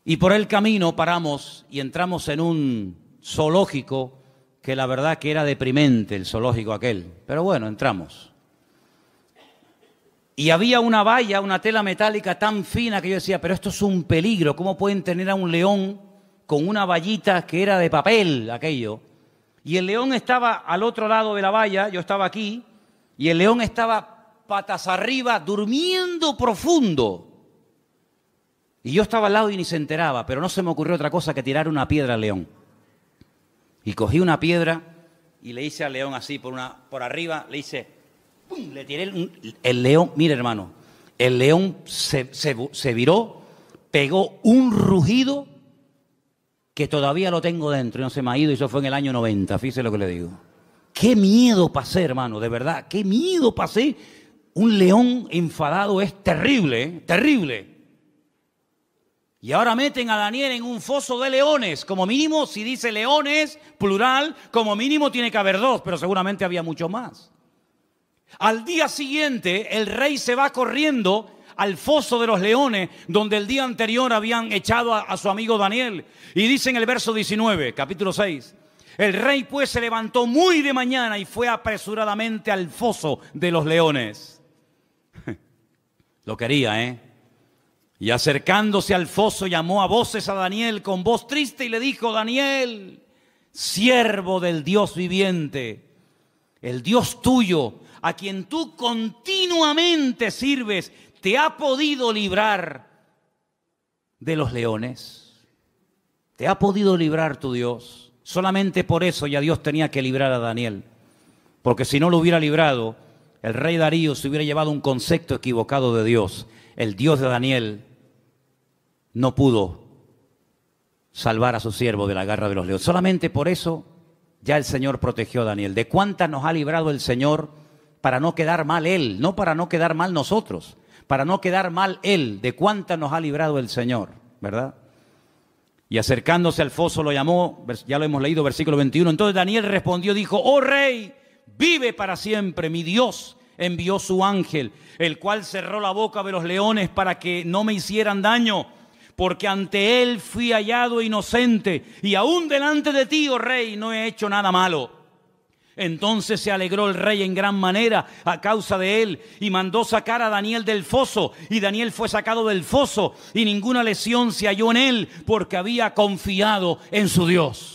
Y por el camino paramos y entramos en un zoológico que la verdad que era deprimente, el zoológico aquel. Pero bueno, entramos. Y había una valla, una tela metálica tan fina que yo decía, pero esto es un peligro. ¿Cómo pueden tener a un león con una vallita que era de papel, aquello? Y el león estaba al otro lado de la valla, yo estaba aquí, y el león estaba patas arriba, durmiendo profundo. Y yo estaba al lado y ni se enteraba, pero no se me ocurrió otra cosa que tirar una piedra al león. Y cogí una piedra y le hice al león así por arriba, le hice, ¡pum!, le tiré el león. Mire, hermano, el león se viró, pegó un rugido que todavía lo tengo dentro y no se me ha ido, y eso fue en el año 90, fíjese lo que le digo. Qué miedo pasé, hermano, de verdad, qué miedo pasé. Un león enfadado es terrible, ¿eh? Terrible. Y ahora meten a Daniel en un foso de leones. Como mínimo, si dice leones, plural, como mínimo tiene que haber dos, pero seguramente había mucho más. Al día siguiente, el rey se va corriendo al foso de los leones, donde el día anterior habían echado a su amigo Daniel. Y dice en el verso 19, capítulo 6, el rey pues se levantó muy de mañana y fue apresuradamente al foso de los leones. Lo quería, ¿eh? Y acercándose al foso llamó a voces a Daniel con voz triste y le dijo, Daniel, siervo del Dios viviente, el Dios tuyo, a quien tú continuamente sirves, ¿te ha podido librar de los leones? ¿Te ha podido librar tu Dios? Solamente por eso ya Dios tenía que librar a Daniel, porque si no lo hubiera librado, el rey Darío se hubiera llevado un concepto equivocado de Dios. El Dios de Daniel no pudo salvar a su siervo de la garra de los leones. Solamente por eso ya el Señor protegió a Daniel. ¿De cuántas nos ha librado el Señor para no quedar mal Él? No para no quedar mal nosotros, para no quedar mal Él. ¿De cuántas nos ha librado el Señor? ¿Verdad? Y acercándose al foso lo llamó, ya lo hemos leído, versículo 21. Entonces Daniel respondió, dijo, oh rey, vive para siempre, mi Dios envió su ángel, el cual cerró la boca de los leones para que no me hicieran daño, porque ante él fui hallado inocente, y aún delante de ti, oh rey, no he hecho nada malo. Entonces se alegró el rey en gran manera a causa de él, y mandó sacar a Daniel del foso, y Daniel fue sacado del foso, y ninguna lesión se halló en él, porque había confiado en su Dios.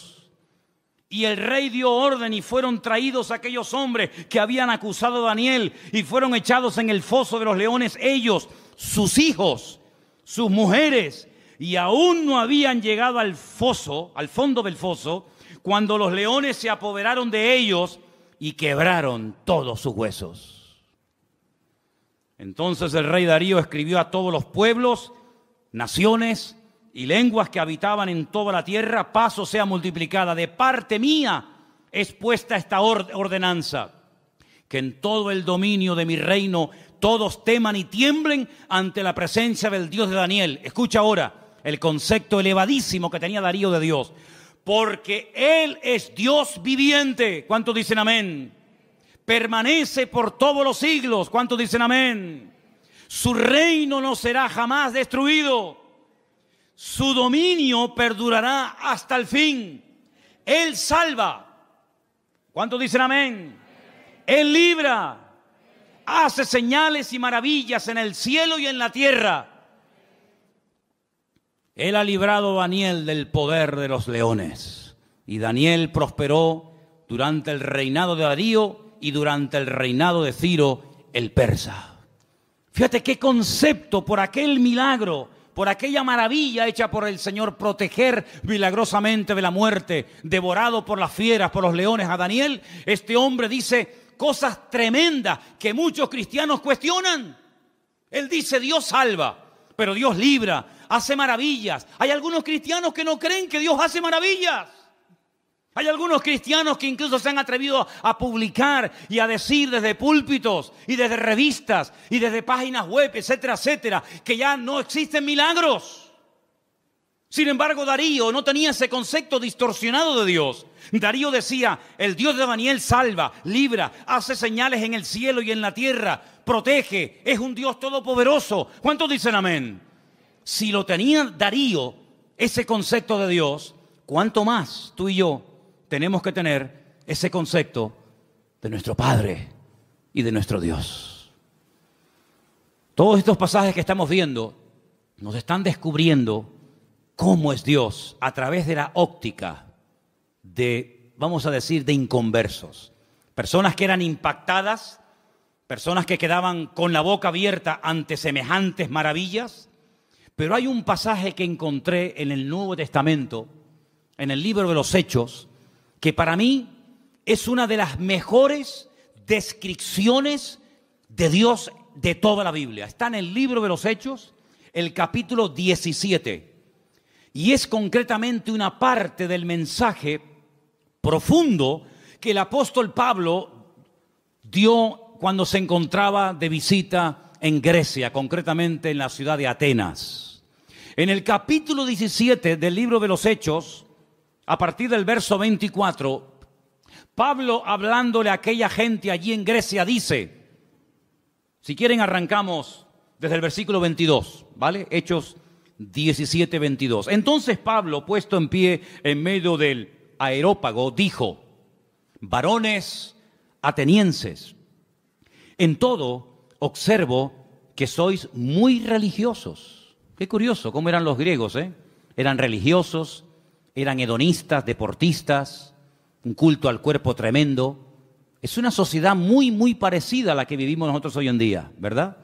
Y el rey dio orden y fueron traídos aquellos hombres que habían acusado a Daniel y fueron echados en el foso de los leones, ellos, sus hijos, sus mujeres, y aún no habían llegado al foso, al fondo del foso, cuando los leones se apoderaron de ellos y quebraron todos sus huesos. Entonces el rey Darío escribió a todos los pueblos, naciones y lenguas que habitaban en toda la tierra, paz o sea multiplicada. De parte mía es puesta esta ordenanza, que en todo el dominio de mi reino todos teman y tiemblen ante la presencia del Dios de Daniel. Escucha ahora el concepto elevadísimo que tenía Darío de Dios. Porque Él es Dios viviente. ¿Cuántos dicen amén? Permanece por todos los siglos. ¿Cuántos dicen amén? Su reino no será jamás destruido. Su dominio perdurará hasta el fin. Él salva. ¿Cuántos dicen amén? Él libra. Hace señales y maravillas en el cielo y en la tierra. Él ha librado a Daniel del poder de los leones. Y Daniel prosperó durante el reinado de Darío y durante el reinado de Ciro el persa. Fíjate qué concepto por aquel milagro, por aquella maravilla hecha por el Señor, proteger milagrosamente de la muerte, devorado por las fieras, por los leones a Daniel. Este hombre dice cosas tremendas que muchos cristianos cuestionan. Él dice: Dios salva, pero Dios libra, hace maravillas. Hay algunos cristianos que no creen que Dios hace maravillas. Hay algunos cristianos que incluso se han atrevido a publicar y a decir desde púlpitos y desde revistas y desde páginas web, etcétera, etcétera, que ya no existen milagros. Sin embargo, Darío no tenía ese concepto distorsionado de Dios. Darío decía: el Dios de Daniel salva, libra, hace señales en el cielo y en la tierra, protege, es un Dios todopoderoso. ¿Cuántos dicen amén? Si lo tenía Darío, ese concepto de Dios, ¿cuánto más tú y yo tenemos que tener ese concepto de nuestro Padre y de nuestro Dios? Todos estos pasajes que estamos viendo nos están descubriendo cómo es Dios a través de la óptica de, vamos a decir, de inconversos. Personas que eran impactadas, personas que quedaban con la boca abierta ante semejantes maravillas. Pero hay un pasaje que encontré en el Nuevo Testamento, en el libro de los Hechos, que para mí es una de las mejores descripciones de Dios de toda la Biblia. Está en el libro de los Hechos, el capítulo 17. Y es concretamente una parte del mensaje profundo que el apóstol Pablo dio cuando se encontraba de visita en Grecia, concretamente en la ciudad de Atenas. En el capítulo 17 del libro de los Hechos, a partir del verso 24, Pablo, hablándole a aquella gente allí en Grecia, dice, si quieren arrancamos desde el versículo 22, ¿vale? Hechos 17, 22. Entonces Pablo, puesto en pie en medio del Areópago, dijo: varones atenienses, en todo observo que sois muy religiosos. Qué curioso cómo eran los griegos, ¿eh? Eran religiosos, eran hedonistas, deportistas, un culto al cuerpo tremendo. Es una sociedad muy, muy parecida a la que vivimos nosotros hoy en día, ¿verdad?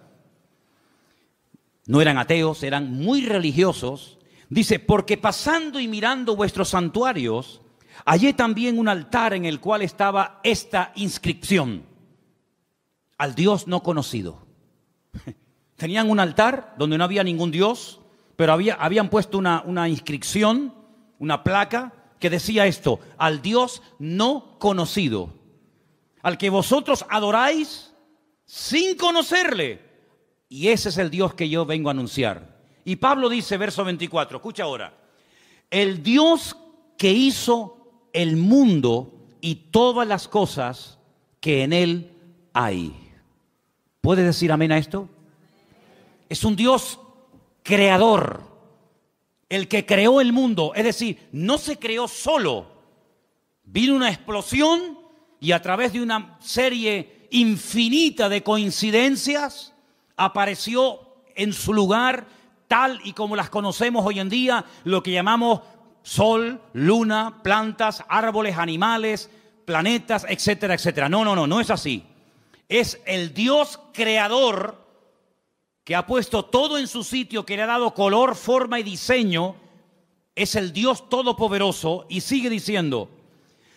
No eran ateos, eran muy religiosos. Dice, porque pasando y mirando vuestros santuarios, hallé también un altar en el cual estaba esta inscripción: al Dios no conocido. Tenían un altar donde no había ningún Dios, pero habían puesto una inscripción, una placa que decía esto: al Dios no conocido, al que vosotros adoráis sin conocerle. Y ese es el Dios que yo vengo a anunciar. Y Pablo dice, verso 24, escucha ahora: el Dios que hizo el mundo y todas las cosas que en él hay. ¿Puede decir amén a esto? Es un Dios creador, el que creó el mundo. Es decir, no se creó solo. Vino una explosión y a través de una serie infinita de coincidencias apareció en su lugar, tal y como las conocemos hoy en día, lo que llamamos sol, luna, plantas, árboles, animales, planetas, etcétera, etcétera. No es así. Es el Dios creador que ha puesto todo en su sitio, que le ha dado color, forma y diseño. Es el Dios todopoderoso. Y sigue diciendo,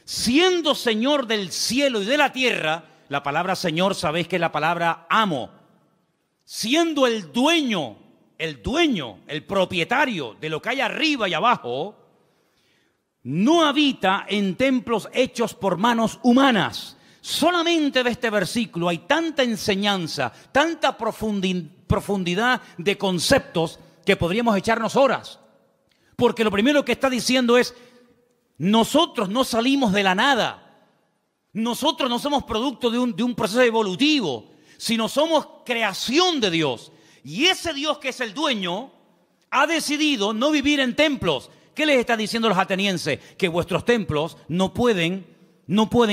siendo Señor del cielo y de la tierra. La palabra Señor, sabéis que es la palabra amo. Siendo el dueño, el propietario de lo que hay arriba y abajo, no habita en templos hechos por manos humanas. Solamente de este versículo hay tanta enseñanza, tanta profundidad de conceptos que podríamos echarnos horas. Porque lo primero que está diciendo es, nosotros no salimos de la nada. Nosotros no somos producto de un proceso evolutivo, sino somos creación de Dios. Y ese Dios que es el dueño ha decidido no vivir en templos. ¿Qué les está diciendo a los atenienses? Que vuestros templos no pueden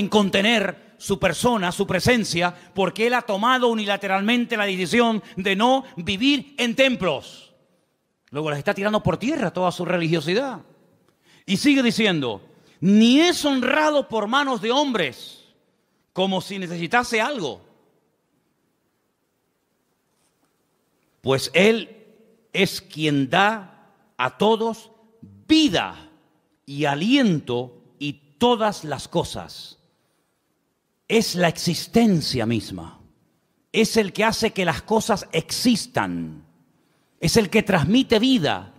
contener su persona, su presencia, porque Él ha tomado unilateralmente la decisión de no vivir en templos. Luego les está tirando por tierra toda su religiosidad. Y sigue diciendo, ni es honrado por manos de hombres, como si necesitase algo. Pues Él es quien da a todos vida y aliento y todas las cosas. Es la existencia misma. Es el que hace que las cosas existan. Es el que transmite vida.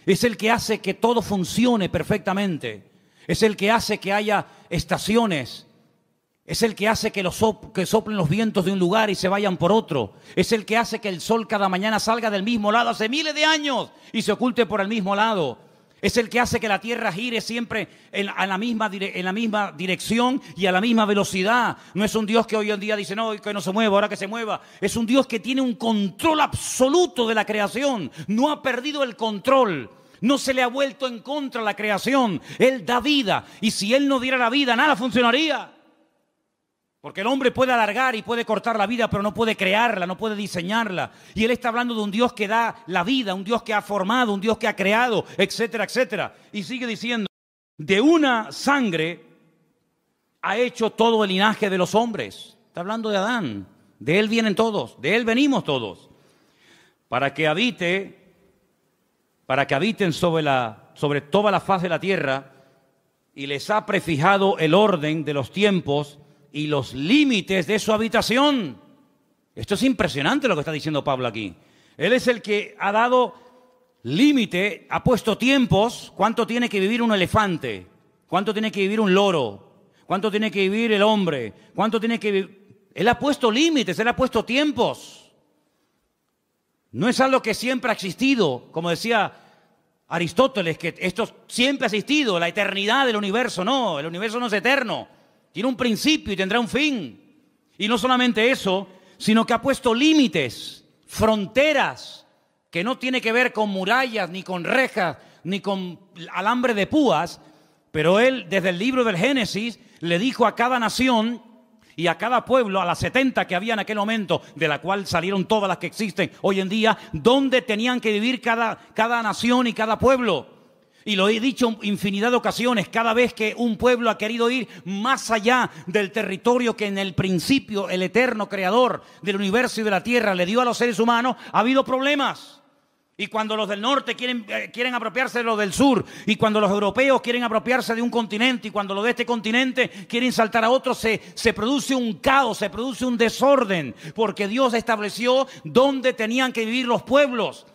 Es el que hace que todo funcione perfectamente. Es el que hace que haya estaciones. Es el que hace que soplen los vientos de un lugar y se vayan por otro. Es el que hace que el sol cada mañana salga del mismo lado hace miles de años y se oculte por el mismo lado. Es el que hace que la tierra gire siempre en la misma dirección y a la misma velocidad. No es un Dios que hoy en día dice, no, que no se mueva, ahora que se mueva. Es un Dios que tiene un control absoluto de la creación. No ha perdido el control. No se le ha vuelto en contra la creación. Él da vida. Y si Él no diera la vida, nada funcionaría. Porque el hombre puede alargar y puede cortar la vida, pero no puede crearla, no puede diseñarla. Y Él está hablando de un Dios que da la vida, un Dios que ha formado, un Dios que ha creado, etcétera, etcétera. Y sigue diciendo, de una sangre ha hecho todo el linaje de los hombres. Está hablando de Adán. De Él vienen todos, de Él venimos todos. Para que habiten sobre toda la faz de la tierra, y les ha prefijado el orden de los tiempos y los límites de su habitación. Esto es impresionante lo que está diciendo Pablo aquí. Él es el que ha dado límite, ha puesto tiempos. ¿Cuánto tiene que vivir un elefante? ¿Cuánto tiene que vivir un loro? ¿Cuánto tiene que vivir el hombre? ¿Cuánto tiene que vivir? Él ha puesto límites, Él ha puesto tiempos. No es algo que siempre ha existido, como decía Aristóteles, que esto siempre ha existido, la eternidad del universo. No, el universo no es eterno. Tiene un principio y tendrá un fin. Y no solamente eso, sino que ha puesto límites, fronteras, que no tiene que ver con murallas, ni con rejas, ni con alambre de púas. Pero Él, desde el libro del Génesis, le dijo a cada nación y a cada pueblo, a las 70 que había en aquel momento, de la cual salieron todas las que existen hoy en día, dónde tenían que vivir cada nación y cada pueblo. Y lo he dicho infinidad de ocasiones, cada vez que un pueblo ha querido ir más allá del territorio que en el principio el eterno creador del universo y de la tierra le dio a los seres humanos, ha habido problemas. Y cuando los del norte quieren apropiarse de los del sur, y cuando los europeos quieren apropiarse de un continente, y cuando los de este continente quieren saltar a otro, se produce un caos, se produce un desorden, porque Dios estableció dónde tenían que vivir los pueblos.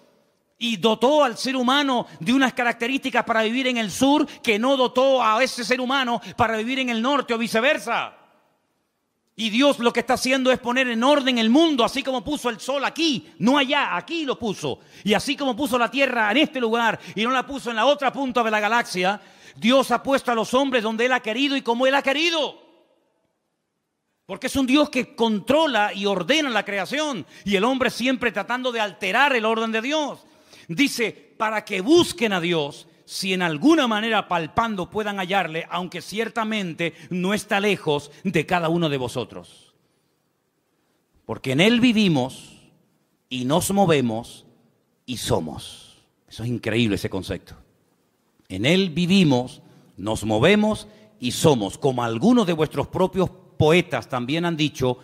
Y dotó al ser humano de unas características para vivir en el sur que no dotó a ese ser humano para vivir en el norte o viceversa. Y Dios lo que está haciendo es poner en orden el mundo, así como puso el sol aquí, no allá, aquí lo puso. Y así como puso la tierra en este lugar y no la puso en la otra punta de la galaxia, Dios ha puesto a los hombres donde Él ha querido y como Él ha querido. Porque es un Dios que controla y ordena la creación. Y el hombre siempre tratando de alterar el orden de Dios. Dice, para que busquen a Dios, si en alguna manera palpando puedan hallarle, aunque ciertamente no está lejos de cada uno de vosotros. Porque en Él vivimos y nos movemos y somos. Eso es increíble, ese concepto. En Él vivimos, nos movemos y somos, como algunos de vuestros propios poetas también han dicho,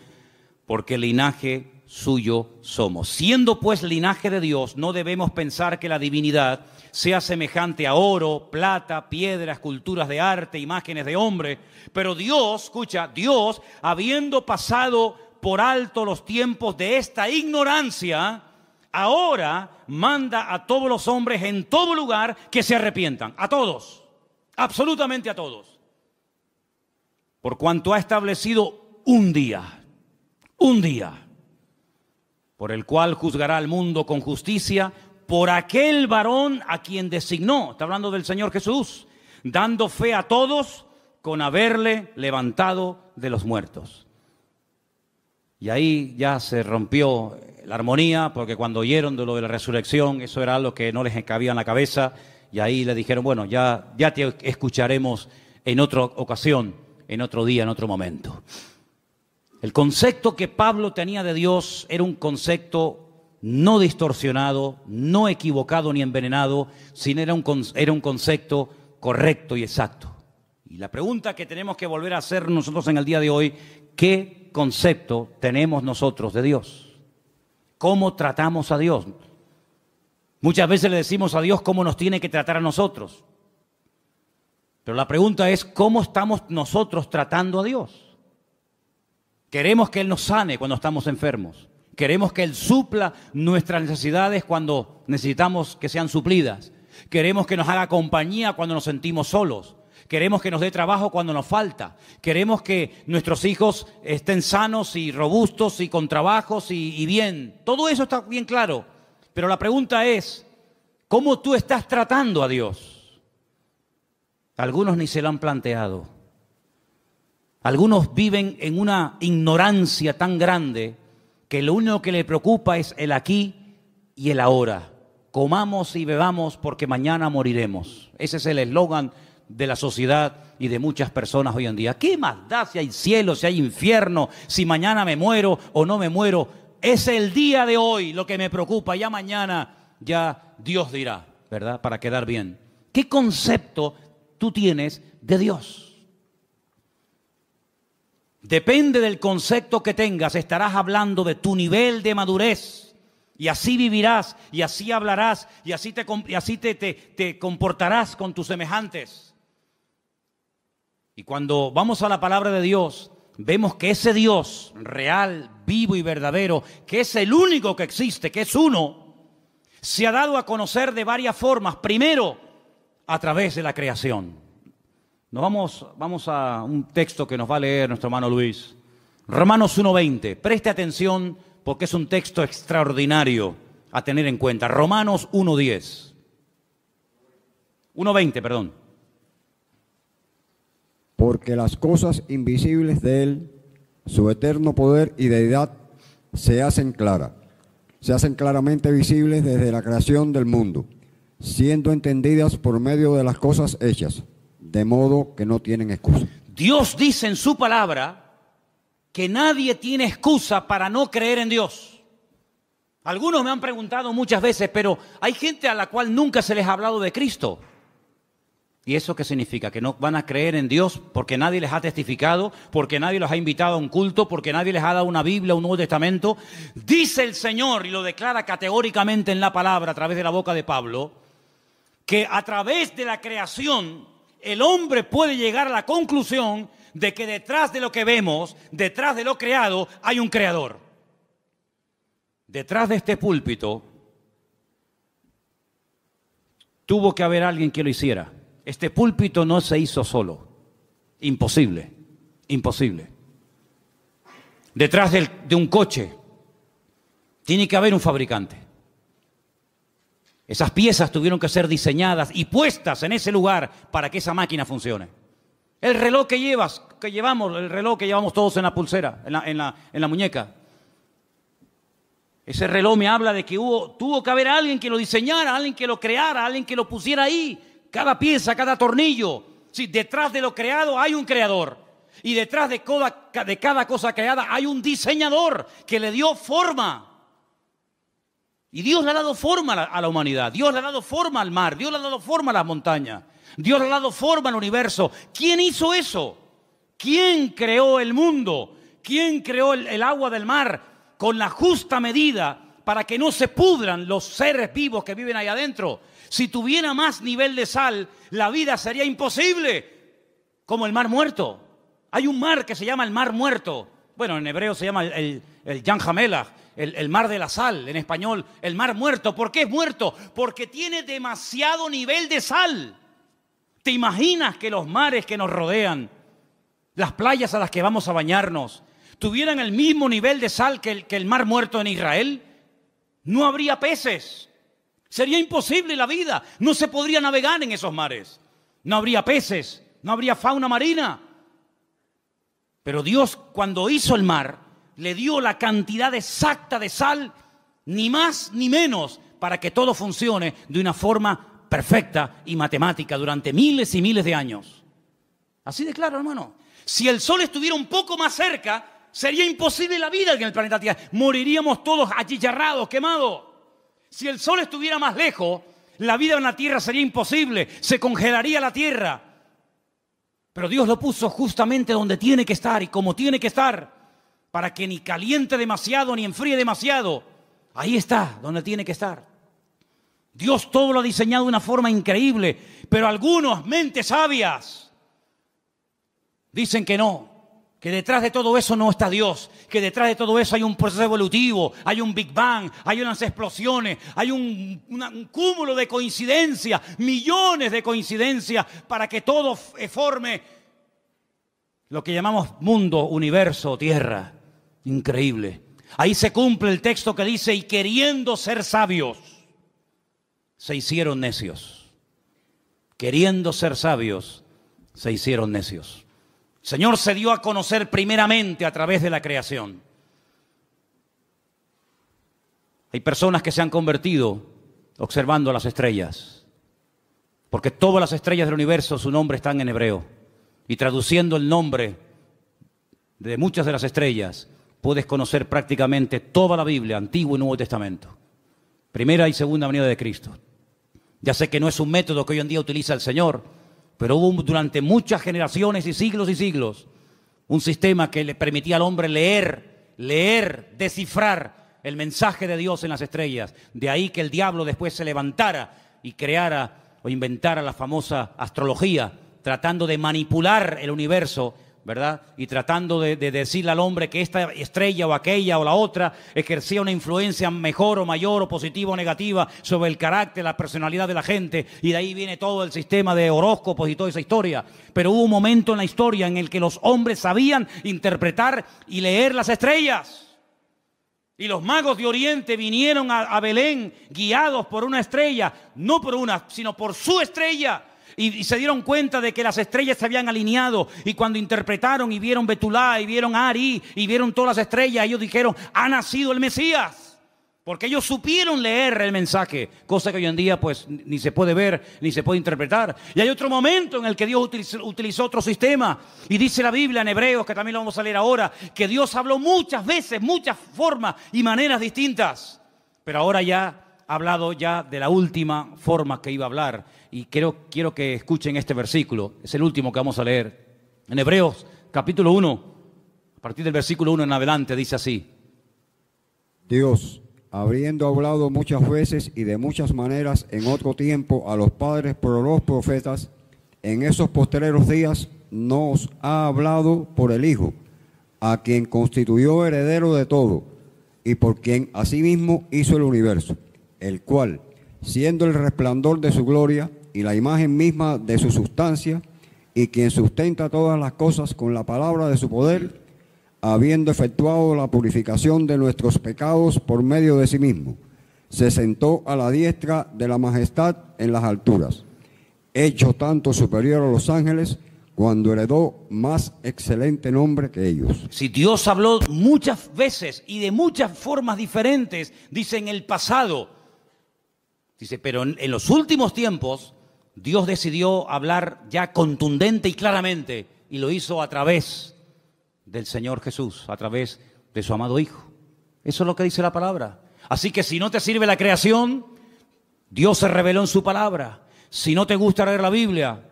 porque linaje suyo somos. Siendo pues linaje de Dios, no debemos pensar que la divinidad sea semejante a oro, plata, piedras, esculturas de arte, imágenes de hombre. Pero Dios, escucha, Dios, habiendo pasado por alto los tiempos de esta ignorancia, ahora manda a todos los hombres en todo lugar que se arrepientan. A todos, absolutamente a todos. Por cuanto ha establecido un día, por el cual juzgará al mundo con justicia por aquel varón a quien designó. Está hablando del Señor Jesús, dando fe a todos con haberle levantado de los muertos. Y ahí ya se rompió la armonía, porque cuando oyeron de lo de la resurrección, eso era algo que no les cabía en la cabeza, y ahí le dijeron, bueno, ya te escucharemos en otra ocasión, en otro día, en otro momento. El concepto que Pablo tenía de Dios era un concepto no distorsionado, no equivocado ni envenenado, sino era un concepto correcto y exacto. Y la pregunta que tenemos que volver a hacer nosotros en el día de hoy, ¿qué concepto tenemos nosotros de Dios? ¿Cómo tratamos a Dios? Muchas veces le decimos a Dios cómo nos tiene que tratar a nosotros. Pero la pregunta es, ¿cómo estamos nosotros tratando a Dios? Queremos que Él nos sane cuando estamos enfermos. Queremos que Él supla nuestras necesidades cuando necesitamos que sean suplidas. Queremos que nos haga compañía cuando nos sentimos solos. Queremos que nos dé trabajo cuando nos falta. Queremos que nuestros hijos estén sanos y robustos y con trabajos y bien. Todo eso está bien claro. Pero la pregunta es, ¿cómo tú estás tratando a Dios? Algunos ni se lo han planteado. Algunos viven en una ignorancia tan grande que lo único que les preocupa es el aquí y el ahora. Comamos y bebamos porque mañana moriremos. Ese es el eslogan de la sociedad y de muchas personas hoy en día. ¿Qué más da si hay cielo, si hay infierno, si mañana me muero o no me muero? Es el día de hoy lo que me preocupa. Ya mañana ya Dios dirá, ¿verdad? Para quedar bien. ¿Qué concepto tú tienes de Dios? Depende del concepto que tengas, estarás hablando de tu nivel de madurez. Y así vivirás, y así hablarás, y así te comportarás con tus semejantes. Y cuando vamos a la palabra de Dios, vemos que ese Dios real, vivo y verdadero, que es el único que existe, que es uno, se ha dado a conocer de varias formas. Primero, a través de la creación. Vamos a un texto que nos va a leer nuestro hermano Luis. Romanos 1:20. Preste atención porque es un texto extraordinario a tener en cuenta. Romanos 1:10. 1:20, perdón. Porque las cosas invisibles de Él, su eterno poder y deidad, se hacen claramente visibles desde la creación del mundo, siendo entendidas por medio de las cosas hechas, de modo que no tienen excusa. Dios dice en su palabra que nadie tiene excusa para no creer en Dios. Algunos me han preguntado muchas veces, pero hay gente a la cual nunca se les ha hablado de Cristo. ¿Y eso qué significa? ¿Que no van a creer en Dios porque nadie les ha testificado, porque nadie los ha invitado a un culto, porque nadie les ha dado una Biblia, un Nuevo Testamento? Dice el Señor, y lo declara categóricamente en la palabra a través de la boca de Pablo, que a través de la creación el hombre puede llegar a la conclusión de que detrás de lo que vemos, detrás de lo creado, hay un creador. Detrás de este púlpito tuvo que haber alguien que lo hiciera. Este púlpito no se hizo solo. Imposible, imposible. Detrás de un coche tiene que haber un fabricante. Esas piezas tuvieron que ser diseñadas y puestas en ese lugar para que esa máquina funcione. El reloj que llevamos, el reloj que llevamos todos en la pulsera, en la muñeca. Ese reloj me habla de que tuvo que haber alguien que lo diseñara, alguien que lo creara, alguien que lo pusiera ahí. Cada pieza, cada tornillo. Sí, detrás de lo creado hay un creador. Y detrás de cada cosa creada hay un diseñador que le dio forma. Y Dios le ha dado forma a la humanidad. Dios le ha dado forma al mar. Dios le ha dado forma a las montañas. Dios le ha dado forma al universo. ¿Quién hizo eso? ¿Quién creó el mundo? ¿Quién creó el agua del mar con la justa medida para que no se pudran los seres vivos que viven ahí adentro? Si tuviera más nivel de sal, la vida sería imposible, como el mar muerto. Hay un mar que se llama el mar muerto. Bueno, en hebreo se llama el Yam HaMelach, el mar de la sal, en español, el mar muerto. ¿Por qué es muerto? Porque tiene demasiado nivel de sal. ¿Te imaginas que los mares que nos rodean, las playas a las que vamos a bañarnos, tuvieran el mismo nivel de sal que el mar muerto en Israel? No habría peces. Sería imposible la vida. No se podría navegar en esos mares. No habría peces, no habría fauna marina. Pero Dios, cuando hizo el mar, le dio la cantidad exacta de sal, ni más ni menos, para que todo funcione de una forma perfecta y matemática durante miles y miles de años. Así de claro, hermano. Si el sol estuviera un poco más cerca, sería imposible la vida en el planeta Tierra. Moriríamos todos achicharrados, quemados. Si el sol estuviera más lejos, la vida en la Tierra sería imposible. Se congelaría la Tierra. Pero Dios lo puso justamente donde tiene que estar y como tiene que estar, para que ni caliente demasiado ni enfríe demasiado. Ahí está, donde tiene que estar. Dios todo lo ha diseñado de una forma increíble, pero algunas mentes sabias dicen que no, que detrás de todo eso no está Dios, que detrás de todo eso hay un proceso evolutivo, hay un Big Bang, hay unas explosiones, hay un cúmulo de coincidencias, millones de coincidencias para que todo forme lo que llamamos mundo, universo, tierra. Increíble. Ahí se cumple el texto que dice: y queriendo ser sabios, se hicieron necios. Queriendo ser sabios, se hicieron necios. El Señor se dio a conocer primeramente a través de la creación. Hay personas que se han convertido observando las estrellas, porque todas las estrellas del universo, su nombre está en hebreo. Y traduciendo el nombre de muchas de las estrellas, puedes conocer prácticamente toda la Biblia, Antiguo y Nuevo Testamento. Primera y segunda venida de Cristo. Ya sé que no es un método que hoy en día utiliza el Señor, pero hubo durante muchas generaciones y siglos, un sistema que le permitía al hombre leer, descifrar el mensaje de Dios en las estrellas. De ahí que el diablo después se levantara y creara o inventara la famosa astrología, tratando de manipular el universo, ¿verdad? Y tratando de decirle al hombre que esta estrella o aquella o la otra ejercía una influencia mejor o mayor o positiva o negativa sobre el carácter, la personalidad de la gente, y de ahí viene todo el sistema de horóscopos y toda esa historia. Pero hubo un momento en la historia en el que los hombres sabían interpretar y leer las estrellas. Y los magos de Oriente vinieron a Belén guiados por una estrella, no por una, sino por su estrella. Y se dieron cuenta de que las estrellas se habían alineado, y cuando interpretaron y vieron Betulá y vieron Ari y vieron todas las estrellas, ellos dijeron: ha nacido el Mesías, porque ellos supieron leer el mensaje, cosa que hoy en día pues ni se puede ver ni se puede interpretar. Y hay otro momento en el que Dios utilizó otro sistema, y dice la Biblia en Hebreos, que también lo vamos a leer ahora, que Dios habló muchas veces, muchas formas y maneras distintas, pero ahora ya ha hablado ya de la última forma que iba a hablar. Y quiero que escuchen este versículo. Es el último que vamos a leer. En Hebreos capítulo 1, a partir del versículo 1 en adelante, dice así: Dios, habiendo hablado muchas veces y de muchas maneras en otro tiempo a los padres por los profetas, en esos postreros días nos ha hablado por el Hijo, a quien constituyó heredero de todo, y por quien asimismo hizo el universo, el cual, siendo el resplandor de su gloria y la imagen misma de su sustancia, y quien sustenta todas las cosas con la palabra de su poder, habiendo efectuado la purificación de nuestros pecados por medio de sí mismo, se sentó a la diestra de la majestad en las alturas, hecho tanto superior a los ángeles, cuando heredó más excelente nombre que ellos. Si Dios habló muchas veces y de muchas formas diferentes, dice en el pasado, dice, pero en los últimos tiempos Dios decidió hablar ya contundente y claramente, y lo hizo a través del Señor Jesús, a través de su amado Hijo. Eso es lo que dice la palabra. Así que si no te sirve la creación, Dios se reveló en su palabra. Si no te gusta leer la Biblia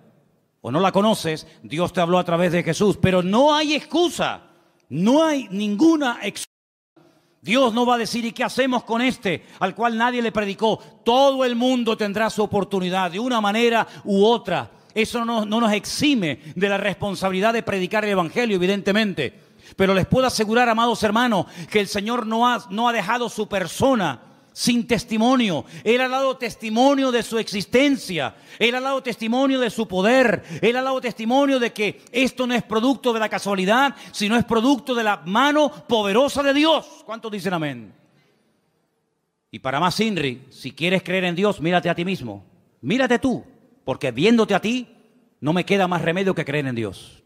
o no la conoces, Dios te habló a través de Jesús. Pero no hay excusa, no hay ninguna excusa. Dios no va a decir: ¿y qué hacemos con este al cual nadie le predicó? Todo el mundo tendrá su oportunidad de una manera u otra. Eso no nos exime de la responsabilidad de predicar el Evangelio, evidentemente. Pero les puedo asegurar, amados hermanos, que el Señor no ha dejado su persona sin testimonio. Él ha dado testimonio de su existencia. Él ha dado testimonio de su poder. Él ha dado testimonio de que esto no es producto de la casualidad, sino es producto de la mano poderosa de Dios. ¿Cuántos dicen amén? Y para más INRI, si quieres creer en Dios, mírate a ti mismo. Mírate tú, porque viéndote a ti, no me queda más remedio que creer en Dios.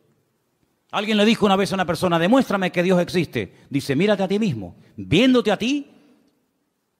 Alguien le dijo una vez a una persona: demuéstrame que Dios existe. Dice: mírate a ti mismo. Viéndote a ti,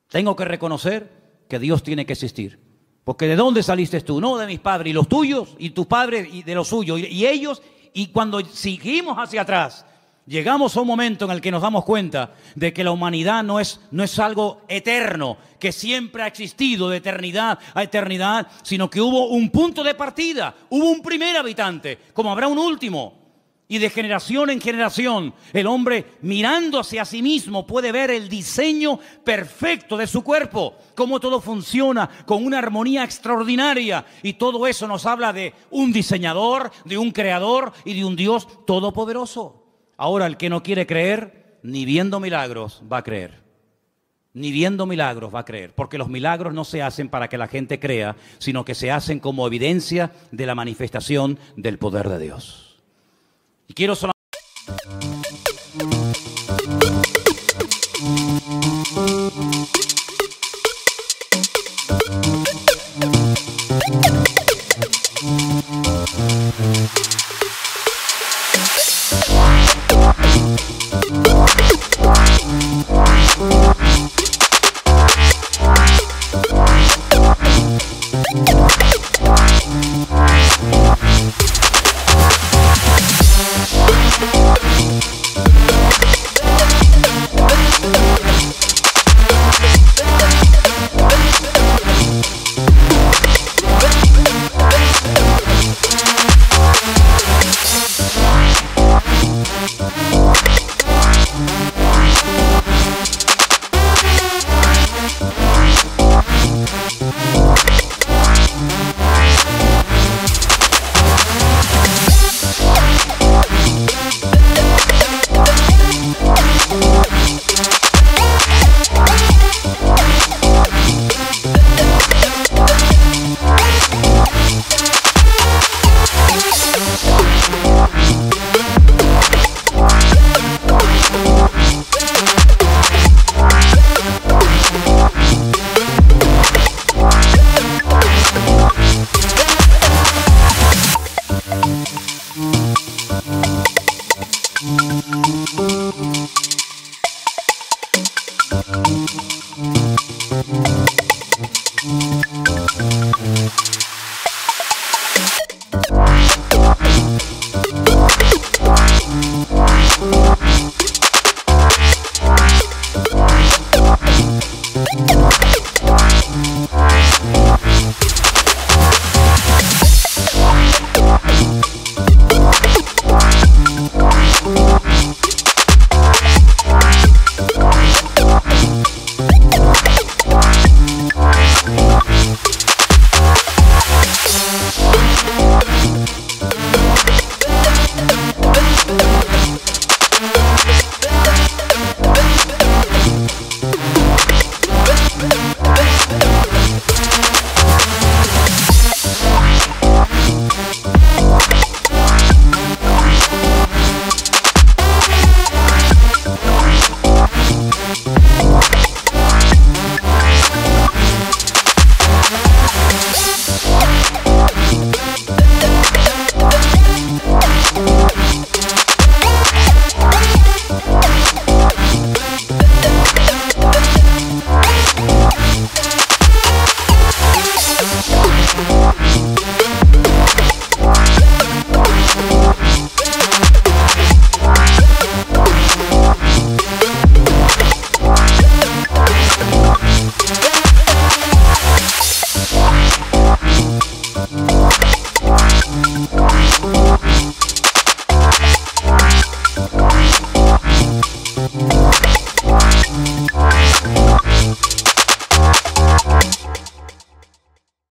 tengo que reconocer que Dios tiene que existir. Porque ¿de dónde saliste tú? No de mis padres, y los tuyos, y tus padres, y de los suyos, y ellos. Y cuando seguimos hacia atrás, Llegamos a un momento en el que nos damos cuenta de que la humanidad no es algo eterno, que siempre ha existido de eternidad a eternidad, sino que hubo un punto de partida, hubo un primer habitante, como habrá un último. Y de generación en generación, el hombre mirando hacia sí mismo puede ver el diseño perfecto de su cuerpo, cómo todo funciona con una armonía extraordinaria. Y todo eso nos habla de un diseñador, de un creador y de un Dios todopoderoso. Ahora, el que no quiere creer, ni viendo milagros va a creer. Ni viendo milagros va a creer. Porque los milagros no se hacen para que la gente crea, sino que se hacen como evidencia de la manifestación del poder de Dios. Y quiero solamente